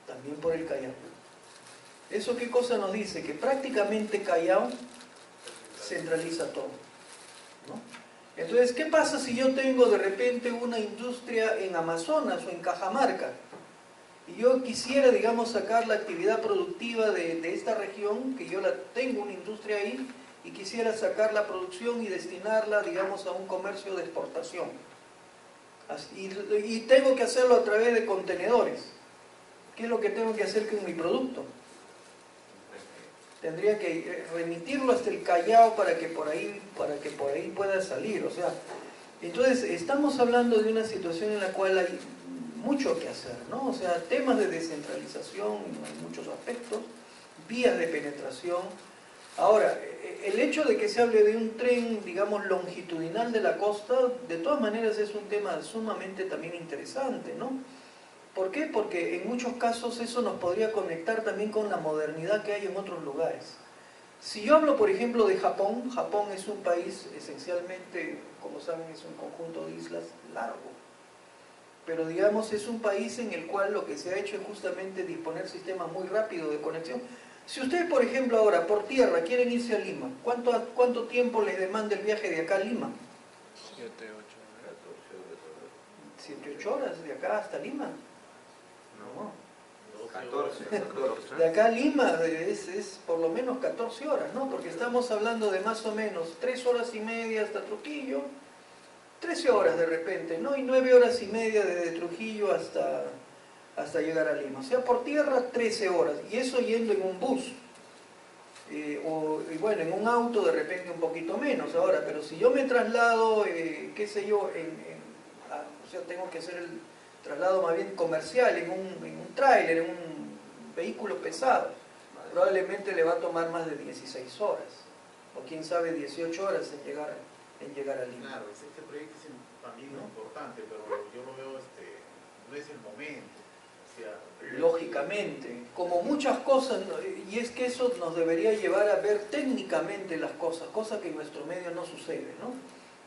También por el Callao. ¿Eso qué cosa nos dice? Que prácticamente Callao centraliza todo, ¿no? Entonces, ¿qué pasa si yo tengo de repente una industria en Amazonas o en Cajamarca? Y yo quisiera, digamos, sacar la actividad productiva de esta región, que yo tengo una industria ahí, y quisiera sacar la producción y destinarla, digamos, a un comercio de exportación. Y tengo que hacerlo a través de contenedores. ¿Qué es lo que tengo que hacer con mi producto? tendría que remitirlo hasta el Callao para que por ahí pueda salir. O sea, entonces estamos hablando de una situación en la cual hay mucho que hacer, ¿no? O sea, temas de descentralización en muchos aspectos, vías de penetración. Ahora, el hecho de que se hable de un tren, digamos, longitudinal de la costa, de todas maneras es un tema sumamente también interesante, ¿no? ¿Por qué? Porque en muchos casos eso nos podría conectar también con la modernidad que hay en otros lugares. Si yo hablo, por ejemplo, de Japón, Japón es un país esencialmente, como saben, es un conjunto de islas largo. Pero digamos, es un país en el cual lo que se ha hecho es justamente disponer sistemas muy rápidos de conexión. Si ustedes, por ejemplo, ahora por tierra quieren irse a Lima, ¿cuánto tiempo les demanda el viaje de acá a Lima? 7, 8, 7, 8 horas de acá hasta Lima. No. 14. De acá a Lima es por lo menos 14 horas, ¿no? Porque estamos hablando de más o menos 3 horas y media hasta Trujillo, 13 horas de repente, ¿no? Y 9 horas y media desde Trujillo hasta llegar a Lima. O sea, por tierra 13 horas, y eso yendo en un bus. Y bueno, en un auto de repente un poquito menos ahora, pero si yo me traslado, qué sé yo, o sea, tengo que hacer el traslado más bien comercial, en un tráiler, en un vehículo pesado, probablemente le va a tomar más de 16 horas, o quién sabe 18 horas en llegar a Lima. Claro, este proyecto es también importante, pero yo lo veo, no es el momento. O sea, lógicamente, como muchas cosas, y es que eso nos debería llevar a ver técnicamente las cosas, cosa que en nuestro medio no sucede, ¿no?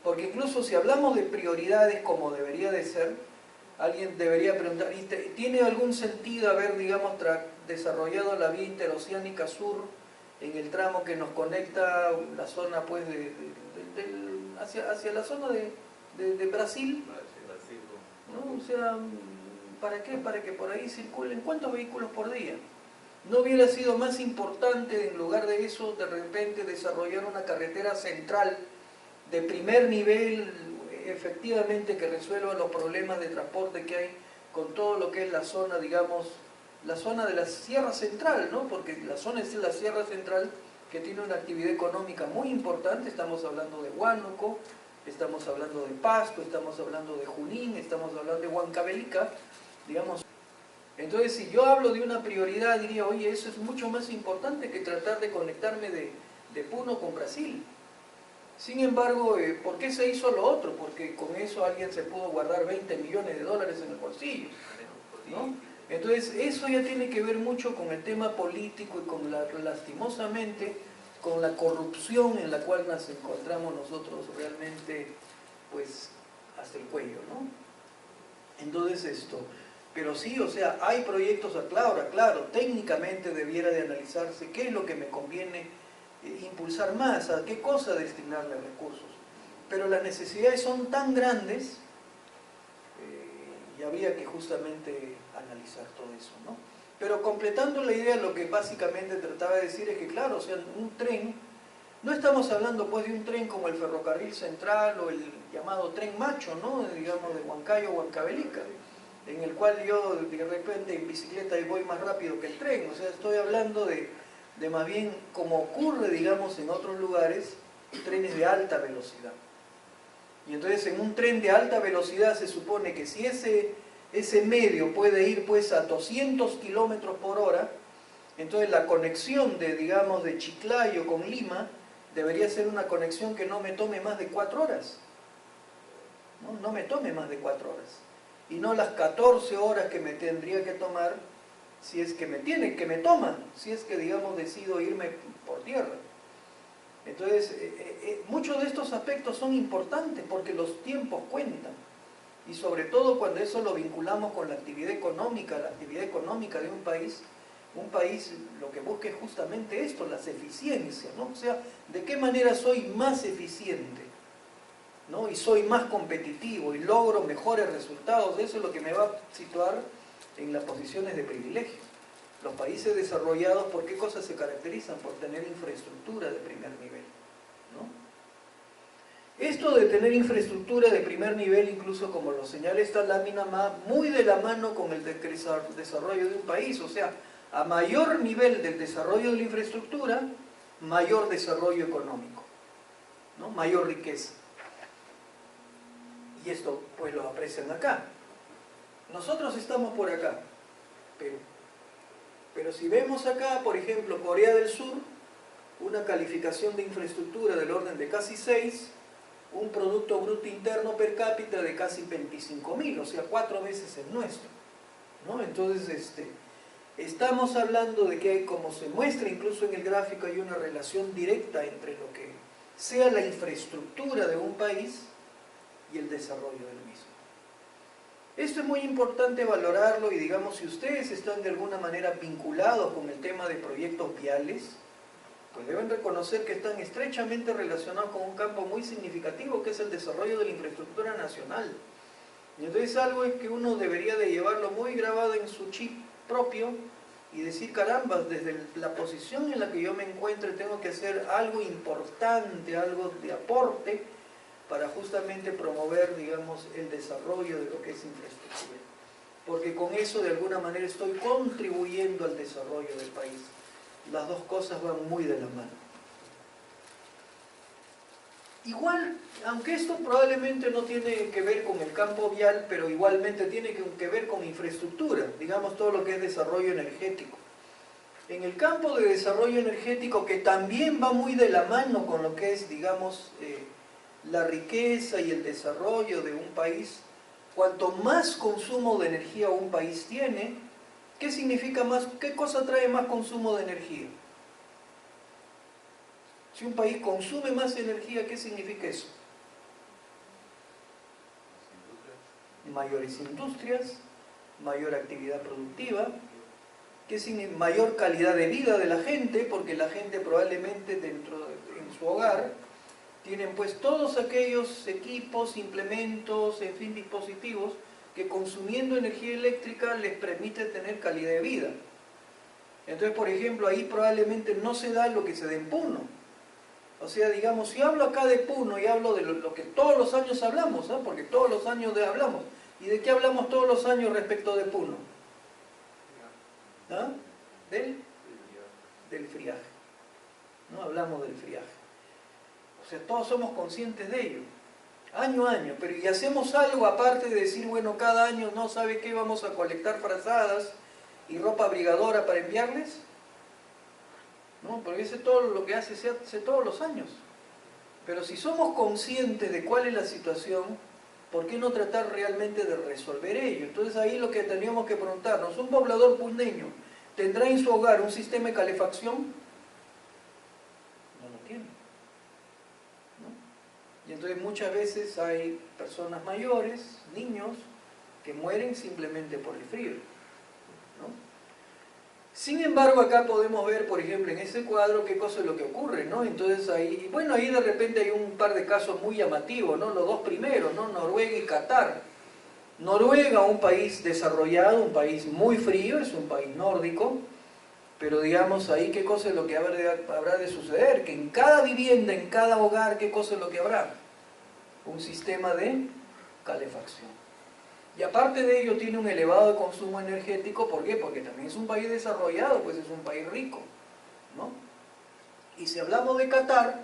Porque incluso si hablamos de prioridades como debería de ser, alguien debería preguntar, ¿tiene algún sentido haber, digamos, desarrollado la vía interoceánica sur en el tramo que nos conecta la zona, pues, hacia la zona de Brasil? ¿No? O sea, ¿para qué? Para que por ahí circulen. ¿Cuántos vehículos por día? ¿No hubiera sido más importante, en lugar de eso, de repente desarrollar una carretera central de primer nivel, efectivamente, que resuelva los problemas de transporte que hay con todo lo que es la zona, digamos, la zona de la Sierra Central, ¿no? Porque la zona es la Sierra Central, que tiene una actividad económica muy importante. Estamos hablando de Huánuco, estamos hablando de Pasco, estamos hablando de Junín, estamos hablando de Huancavelica, digamos. Entonces, si yo hablo de una prioridad, diría, oye, eso es mucho más importante que tratar de conectarme de Puno con Brasil. Sin embargo, ¿por qué se hizo lo otro? Porque con eso alguien se pudo guardar 20 millones de dólares en el bolsillo, ¿no? Entonces, eso ya tiene que ver mucho con el tema político y con lastimosamente, con la corrupción en la cual nos encontramos nosotros realmente, pues, hasta el cuello, ¿no? Entonces pero sí, o sea, hay proyectos claro, técnicamente debiera de analizarse qué es lo que me conviene impulsar más, a qué cosa destinarle recursos. Pero las necesidades son tan grandes y habría que justamente analizar todo eso, ¿no? Pero completando la idea, lo que básicamente trataba de decir es que, claro, o sea, un tren, no estamos hablando pues de un tren como el Ferrocarril Central o el llamado Tren Macho, ¿no? Digamos, de Huancayo o Huancavelica, en el cual yo de repente en bicicleta voy más rápido que el tren. O sea, estoy hablando de más bien, como ocurre, digamos, en otros lugares, trenes de alta velocidad. Y entonces en un tren de alta velocidad se supone que si ese medio puede ir pues a 200 kilómetros por hora, entonces la conexión digamos, de Chiclayo con Lima debería ser una conexión que no me tome más de 4 horas. No me tome más de 4 horas. Y no las 14 horas que me tendría que tomar, si es que me toman, si es que, digamos, decido irme por tierra. Entonces, muchos de estos aspectos son importantes porque los tiempos cuentan. Y sobre todo cuando eso lo vinculamos con la actividad económica de un país lo que busca es justamente esto, las eficiencias, ¿no? O sea, ¿de qué manera soy más eficiente? ¿No? Y soy más competitivo y logro mejores resultados. Eso es lo que me va a situar en las posiciones de privilegio. Los países desarrollados, ¿por qué cosas se caracterizan? Por tener infraestructura de primer nivel, ¿no? Esto de tener infraestructura de primer nivel, incluso como lo señala esta lámina, muy de la mano con el desarrollo de un país. O sea, A mayor nivel del desarrollo de la infraestructura, mayor desarrollo económico, ¿no? Mayor riqueza. Y esto pues lo aprecian acá. Nosotros estamos por acá, pero si vemos acá, por ejemplo, Corea del Sur, una calificación de infraestructura del orden de casi 6, un Producto Bruto Interno per cápita de casi 25.000, o sea, 4 veces el nuestro, ¿no? Entonces, estamos hablando de que, como se muestra incluso en el gráfico, hay una relación directa entre lo que sea la infraestructura de un país y el desarrollo del mismo. Esto es muy importante valorarlo, y digamos, si ustedes están de alguna manera vinculados con el tema de proyectos viales, pues deben reconocer que están estrechamente relacionados con un campo muy significativo, que es el desarrollo de la infraestructura nacional. Y entonces algo es que uno debería de llevarlo muy grabado en su chip propio y decir, caramba, desde la posición en la que yo me encuentro tengo que hacer algo importante, algo de aporte para justamente promover, digamos, el desarrollo de lo que es infraestructura. Porque con eso de alguna manera estoy contribuyendo al desarrollo del país. Las dos cosas van muy de la mano. Igual, aunque esto probablemente no tiene que ver con el campo vial, pero igualmente tiene que ver con infraestructura, digamos todo lo que es desarrollo energético. En el campo de desarrollo energético, que también va muy de la mano con lo que es, digamos, la riqueza y el desarrollo de un país, cuanto más consumo de energía un país tiene, ¿qué significa más? ¿Qué cosa trae más consumo de energía? Si un país consume más energía, ¿qué significa eso? Mayores industrias, mayor actividad productiva, ¿qué significa? Mayor calidad de vida de la gente, porque la gente probablemente en su hogar tienen pues todos aquellos equipos, implementos, en fin, dispositivos que consumiendo energía eléctrica les permite tener calidad de vida. Entonces, por ejemplo, ahí probablemente no se da lo que se da en Puno. O sea, digamos, si hablo acá de Puno y hablo de lo que todos los años hablamos, ¿eh? Porque todos los años hablamos. ¿Y de qué hablamos todos los años respecto de Puno? ¿Ah? Del friaje. No hablamos del friaje. O sea, todos somos conscientes de ello. Año a año. Pero ¿y hacemos algo aparte de decir, bueno, cada año no sabe qué, vamos a colectar frazadas y ropa abrigadora para enviarles? No, porque ese todo lo que hace se hace todos los años. Pero si somos conscientes de cuál es la situación, ¿por qué no tratar realmente de resolver ello? Entonces ahí lo que tendríamos que preguntarnos, ¿un poblador puneño tendrá en su hogar un sistema de calefacción? No lo tiene, ¿no? Y entonces muchas veces hay personas mayores, niños, que mueren simplemente por el frío, ¿no? Sin embargo, acá podemos ver, por ejemplo, en ese cuadro, qué cosa es lo que ocurre, ¿no? Entonces ahí, bueno, ahí de repente hay un par de casos muy llamativos, ¿no? Los dos primeros, ¿no? Noruega y Qatar. Noruega, un país desarrollado, un país muy frío, es un país nórdico, pero digamos ahí qué cosa es lo que habrá de suceder, que en cada vivienda, en cada hogar, qué cosa es lo que habrá. Un sistema de calefacción. Y aparte de ello tiene un elevado consumo energético, ¿por qué? Porque también es un país desarrollado, pues es un país rico, ¿no? Y si hablamos de Qatar,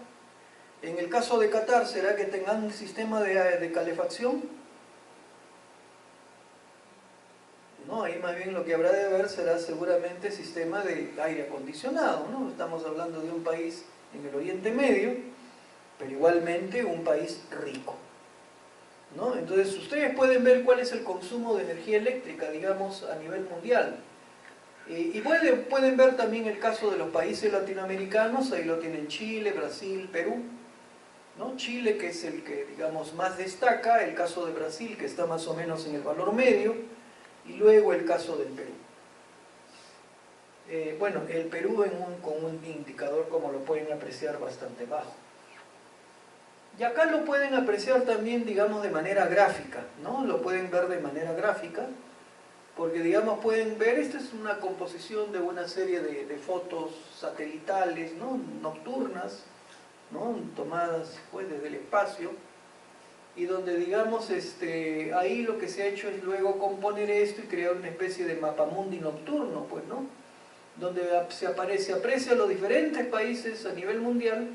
en el caso de Qatar, ¿será que tengan un sistema de calefacción? No, ahí más bien lo que habrá de haber será seguramente sistema de aire acondicionado, ¿no? Estamos hablando de un país en el Oriente Medio, pero igualmente un país rico, ¿no? Entonces ustedes pueden ver cuál es el consumo de energía eléctrica, digamos, a nivel mundial. Y pueden ver también el caso de los países latinoamericanos, ahí lo tienen Chile, Brasil, Perú, ¿no? Chile, que es el que, digamos, más destaca, el caso de Brasil, que está más o menos en el valor medio, y luego el caso del Perú. Bueno, el Perú con un indicador, como lo pueden apreciar, bastante bajo. Y acá lo pueden apreciar también, digamos, de manera gráfica, ¿no? Lo pueden ver de manera gráfica, porque, digamos, pueden ver, esta es una composición de una serie de fotos satelitales, ¿no? Nocturnas, ¿no? Tomadas, pues, desde el espacio, y donde, digamos, ahí lo que se ha hecho es luego componer esto y crear una especie de mapamundi nocturno, pues, ¿no? donde se aprecia los diferentes países a nivel mundial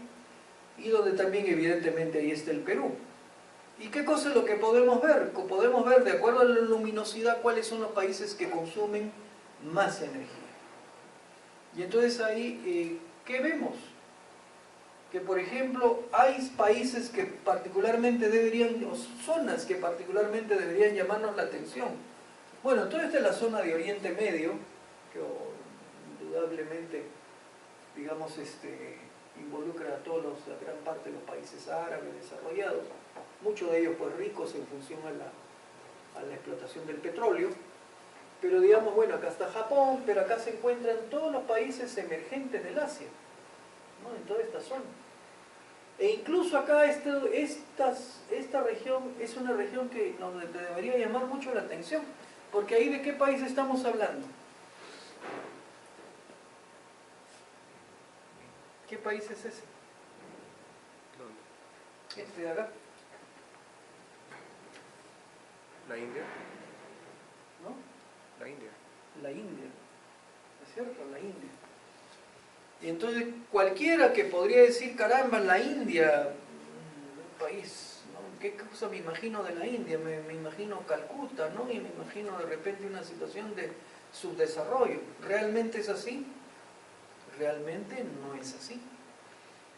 y donde también evidentemente ahí está el Perú. ¿Y qué cosa es lo que podemos ver? Podemos ver, de acuerdo a la luminosidad, cuáles son los países que consumen más energía. Y entonces ahí, ¿qué vemos? Que por ejemplo hay países que particularmente deberían, o zonas que particularmente deberían llamarnos la atención. Bueno, toda esta es la zona de Oriente Medio, que indudablemente, digamos, involucra a la gran parte de los países árabes desarrollados, muchos de ellos pues ricos en función a la explotación del petróleo, pero digamos, bueno, acá está Japón, pero acá se encuentran todos los países emergentes del Asia, ¿no? En toda esta zona. E incluso acá esta región es una región que nos debería llamar mucho la atención, porque ahí ¿de qué país estamos hablando? ¿Qué país es ese? ¿Dónde? Este de acá, ¿La India? ¿no? La India. La India, ¿no es cierto? La India. Y entonces cualquiera que podría decir, caramba, la India, un país, ¿no? ¿Qué cosa me imagino de la India? Me imagino Calcuta, ¿no? Y me imagino de repente una situación de subdesarrollo. ¿Realmente es así? Realmente no es así.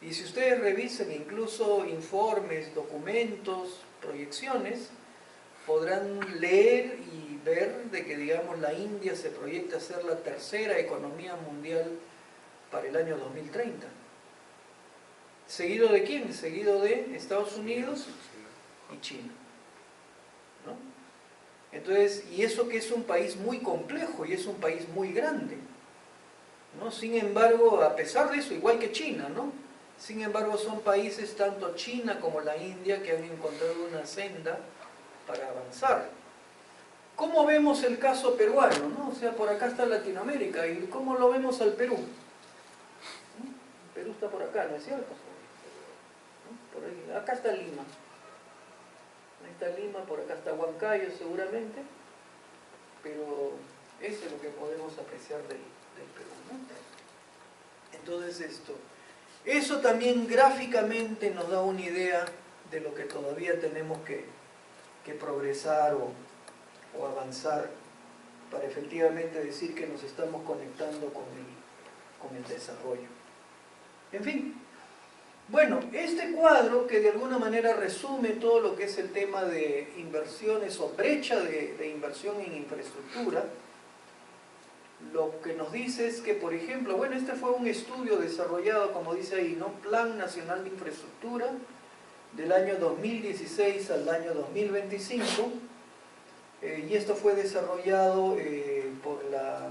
Y si ustedes revisan incluso informes, documentos, proyecciones, podrán leer y ver de que, digamos, la India se proyecta a ser la tercera economía mundial para el año 2030. ¿Seguido de quién? Seguido de Estados Unidos y China, ¿no? Entonces, y eso que es un país muy complejo y es un país muy grande, ¿no? Sin embargo, a pesar de eso, igual que China, ¿no? Sin embargo, son países, tanto China como la India, que han encontrado una senda para avanzar. ¿Cómo vemos el caso peruano, ¿no? O sea, por acá está Latinoamérica, ¿y cómo lo vemos al Perú? Perú está por acá, ¿no es cierto? ¿No? Por ahí. Acá está Lima. Ahí está Lima, por acá está Huancayo seguramente, pero eso es lo que podemos apreciar del Perú, ¿no? Entonces eso también gráficamente nos da una idea de lo que todavía tenemos que progresar o avanzar para efectivamente decir que nos estamos conectando con el desarrollo. En fin, bueno, este cuadro que de alguna manera resume todo lo que es el tema de inversiones o brecha de inversión en infraestructura, lo que nos dice es que, por ejemplo, bueno, este fue un estudio desarrollado, como dice ahí, ¿no? Plan Nacional de Infraestructura del año 2016 al año 2025, y esto fue desarrollado por la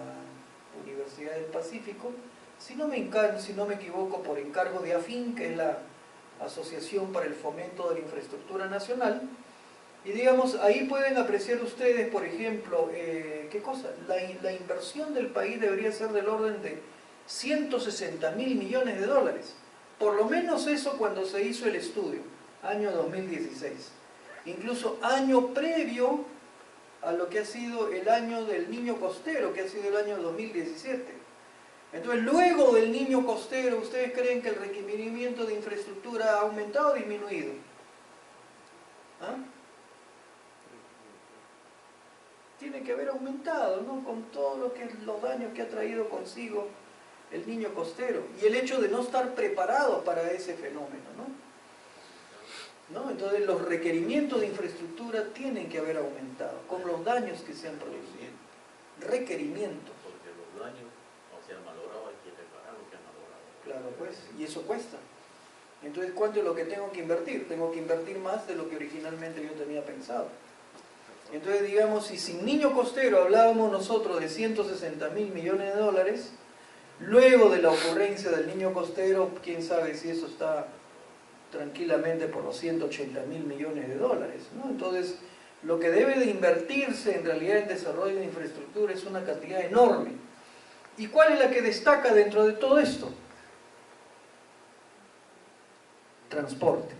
Universidad del Pacífico, si no me equivoco, por encargo de AFIN, que es la Asociación para el Fomento de la Infraestructura Nacional. Y digamos, ahí pueden apreciar ustedes, por ejemplo, ¿qué cosa? La inversión del país debería ser del orden de 160.000 millones de dólares. Por lo menos eso cuando se hizo el estudio, año 2016. Incluso año previo a lo que ha sido el año del Niño Costero, que ha sido el año 2017. Entonces, luego del Niño Costero, ¿ustedes creen que el requerimiento de infraestructura ha aumentado o disminuido? ¿Ah? Tiene que haber aumentado, ¿no? Con todos los daños que ha traído consigo el Niño Costero y el hecho de no estar preparados para ese fenómeno, ¿no? Entonces los requerimientos de infraestructura tienen que haber aumentado con los daños que se han producido. Requerimientos. Porque los daños, o sea, malogrado, hay que reparar lo que han malogrado. Claro, pues, y eso cuesta. Entonces, ¿cuánto es lo que tengo que invertir? Tengo que invertir más de lo que originalmente yo tenía pensado. Entonces, digamos, si sin Niño Costero hablábamos nosotros de 160.000 millones de dólares, luego de la ocurrencia del Niño Costero, quién sabe si eso está tranquilamente por los 180.000 millones de dólares, ¿no? Entonces, lo que debe de invertirse en realidad en desarrollo de infraestructura es una cantidad enorme. ¿Y cuál es la que destaca dentro de todo esto? Transporte.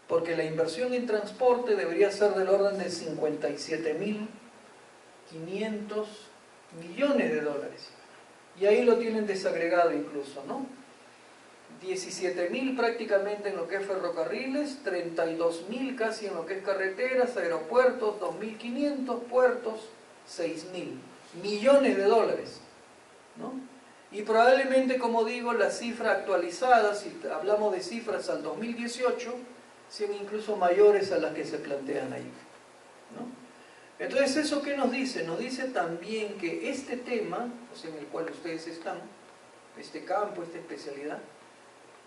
Porque la inversión en transporte debería ser del orden de 57.500 millones de dólares. Y ahí lo tienen desagregado incluso, ¿no? 17.000 prácticamente en lo que es ferrocarriles, 32.000 casi en lo que es carreteras, aeropuertos, 2.500 puertos, 6.000 millones de dólares, ¿no? Y probablemente, como digo, las cifras actualizadas, si hablamos de cifras al 2018, sean incluso mayores a las que se plantean ahí, ¿no? Entonces, ¿eso qué nos dice? Nos dice también que este tema, o sea, en el cual ustedes están, este campo, esta especialidad,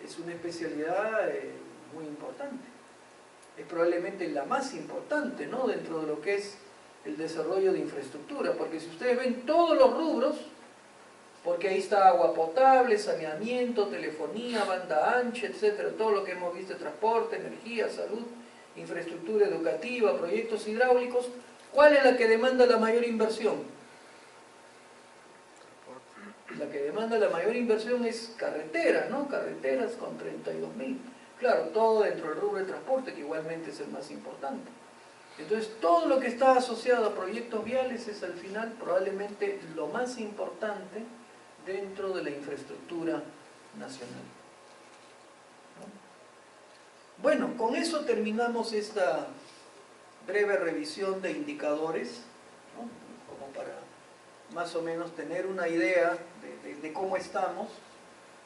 es una especialidad muy importante. Es probablemente la más importante, ¿no?, dentro de lo que es el desarrollo de infraestructura, porque si ustedes ven todos los rubros, porque ahí está agua potable, saneamiento, telefonía, banda ancha, etcétera, todo lo que hemos visto, transporte, energía, salud, infraestructura educativa, proyectos hidráulicos, ¿cuál es la que demanda la mayor inversión? La que demanda la mayor inversión es carreteras, ¿no? Carreteras con 32.000. Claro, todo dentro del rubro de transporte, que igualmente es el más importante. Entonces, todo lo que está asociado a proyectos viales es al final probablemente lo más importante dentro de la infraestructura nacional, ¿no? Bueno, con eso terminamos esta breve revisión de indicadores, ¿no?, como para más o menos tener una idea de cómo estamos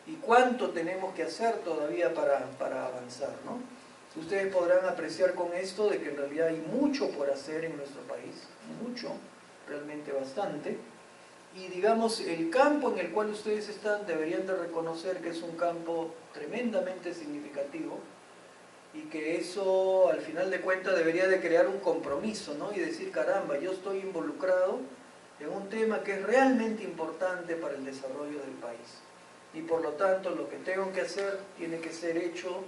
y cuánto tenemos que hacer todavía para avanzar, ¿no? Ustedes podrán apreciar con esto de que en realidad hay mucho por hacer en nuestro país, mucho, realmente bastante, y digamos, el campo en el cual ustedes están deberían de reconocer que es un campo tremendamente significativo y que eso al final de cuentas debería de crear un compromiso, ¿no?, y decir, caramba, yo estoy involucrado en un tema que es realmente importante para el desarrollo del país y por lo tanto lo que tengo que hacer tiene que ser hecho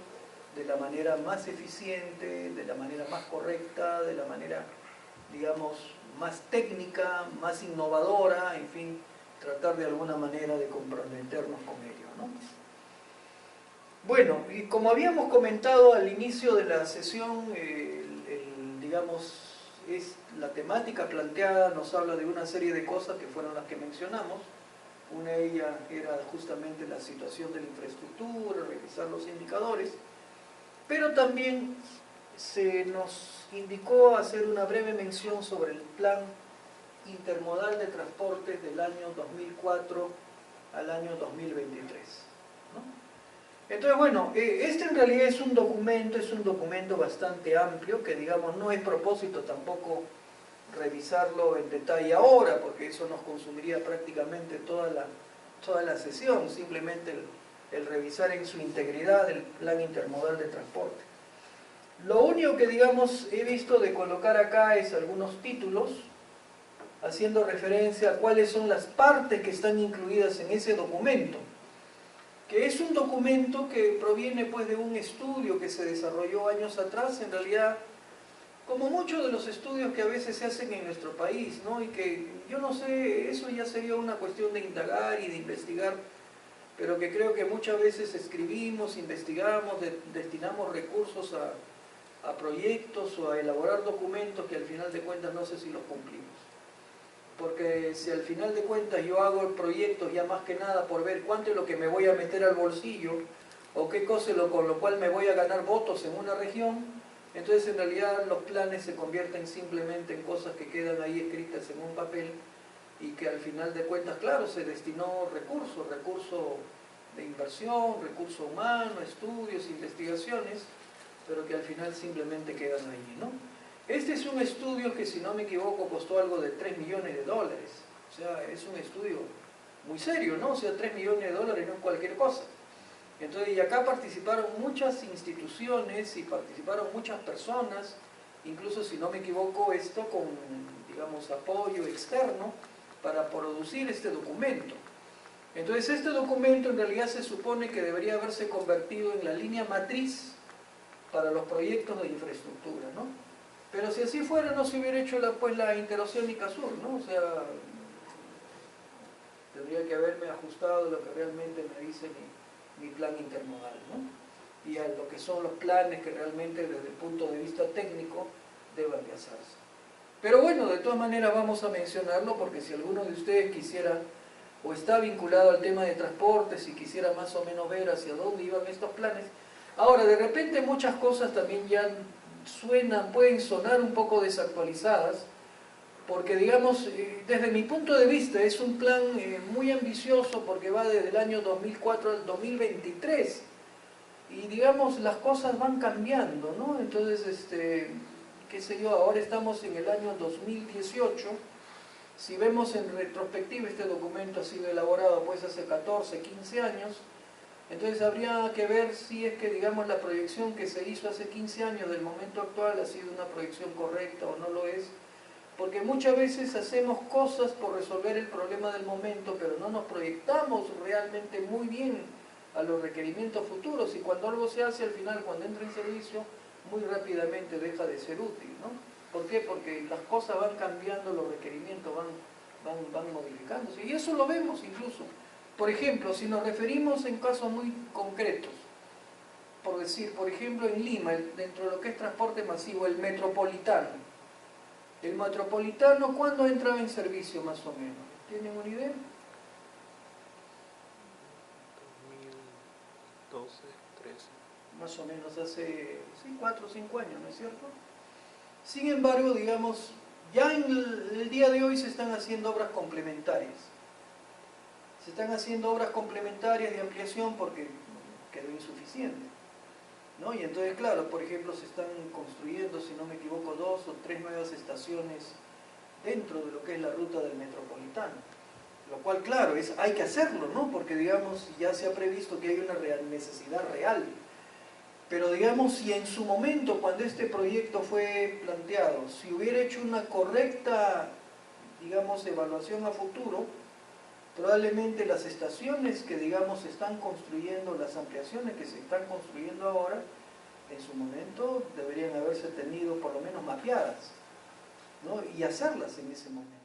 de la manera más eficiente, de la manera más correcta, de la manera, digamos, más técnica, más innovadora, en fin, tratar de alguna manera de comprometernos con ello, ¿no? Bueno, y como habíamos comentado al inicio de la sesión, digamos, la temática planteada nos habla de una serie de cosas que fueron las que mencionamos. Una de ellas era justamente la situación de la infraestructura, revisar los indicadores, pero también se nos indicó hacer una breve mención sobre el plan intermodal de transportes del año 2004 al año 2023, ¿no? Entonces, bueno, este en realidad es un documento bastante amplio, que digamos no es propósito tampoco revisarlo en detalle ahora, porque eso nos consumiría prácticamente toda la sesión, simplemente el revisar en su integridad el plan intermodal de transporte. Lo único que, digamos, he visto de colocar acá es algunos títulos, haciendo referencia a cuáles son las partes que están incluidas en ese documento, que es un documento que proviene pues de un estudio que se desarrolló años atrás, en realidad, como muchos de los estudios que a veces se hacen en nuestro país, ¿no? Y que, yo no sé, eso ya sería una cuestión de indagar y de investigar, pero que creo que muchas veces escribimos, investigamos, destinamos recursos a proyectos o a elaborar documentos que al final de cuentas no sé si los cumplimos. Porque si al final de cuentas yo hago proyectos ya más que nada por ver cuánto es lo que me voy a meter al bolsillo o qué cosa es con lo cual me voy a ganar votos en una región, entonces en realidad los planes se convierten simplemente en cosas que quedan ahí escritas en un papel y que al final de cuentas, claro, se destinó recursos de inversión, recurso humano, estudios, investigaciones, pero que al final simplemente quedan ahí, ¿no? Este es un estudio que, si no me equivoco, costó algo de $3 millones. O sea, es un estudio muy serio, ¿no? O sea, $3 millones no es cualquier cosa. Entonces, y acá participaron muchas instituciones y participaron muchas personas, incluso, si no me equivoco, esto con, digamos, apoyo externo para producir este documento. Entonces, este documento en realidad se supone que debería haberse convertido en la línea matriz para los proyectos de infraestructura, ¿no? Pero si así fuera, no se hubiera hecho la interoceánica sur, ¿no? O sea, tendría que haberme ajustado a lo que realmente me dice mi plan intermodal, ¿no? Y a lo que son los planes que realmente desde el punto de vista técnico deban de hacerse. Pero bueno, de todas maneras vamos a mencionarlo porque si alguno de ustedes quisiera o está vinculado al tema de transportes y quisiera más o menos ver hacia dónde iban estos planes. Ahora, de repente muchas cosas también ya pueden sonar un poco desactualizadas, porque digamos, desde mi punto de vista es un plan muy ambicioso porque va desde el año 2004 al 2023 y digamos las cosas van cambiando, ¿no? Entonces, qué sé yo, ahora estamos en el año 2018, si vemos en retrospectiva este documento ha sido elaborado pues hace 14, 15 años, entonces habría que ver si es que digamos la proyección que se hizo hace 15 años del momento actual ha sido una proyección correcta o no lo es, porque muchas veces hacemos cosas por resolver el problema del momento, pero no nos proyectamos realmente muy bien a los requerimientos futuros, y cuando algo se hace al final, cuando entra en servicio, muy rápidamente deja de ser útil, ¿no? ¿Por qué? Porque las cosas van cambiando, los requerimientos van modificándose, y eso lo vemos incluso. Por ejemplo, si nos referimos en casos muy concretos, por decir, por ejemplo en Lima, dentro de lo que es transporte masivo, el metropolitano. El metropolitano, ¿cuándo entraba en servicio más o menos? ¿Tienen una idea? 2012, 13. Más o menos hace 4 o 5 años, ¿no es cierto? Sin embargo, digamos, ya en el día de hoy se están haciendo obras complementarias. Se están haciendo obras complementarias de ampliación porque quedó insuficiente, ¿no? Y entonces, claro, por ejemplo, se están construyendo, si no me equivoco, 2 o 3 nuevas estaciones dentro de lo que es la ruta del metropolitano. Lo cual, claro, hay que hacerlo, ¿no? Porque, digamos, ya se ha previsto que hay una necesidad real. Pero, digamos, si en su momento, cuando este proyecto fue planteado, si hubiera hecho una correcta, digamos, evaluación a futuro, probablemente las estaciones que, digamos, se están construyendo, las ampliaciones que se están construyendo ahora, en su momento deberían haberse tenido por lo menos mapeadas, ¿no? Y hacerlas en ese momento.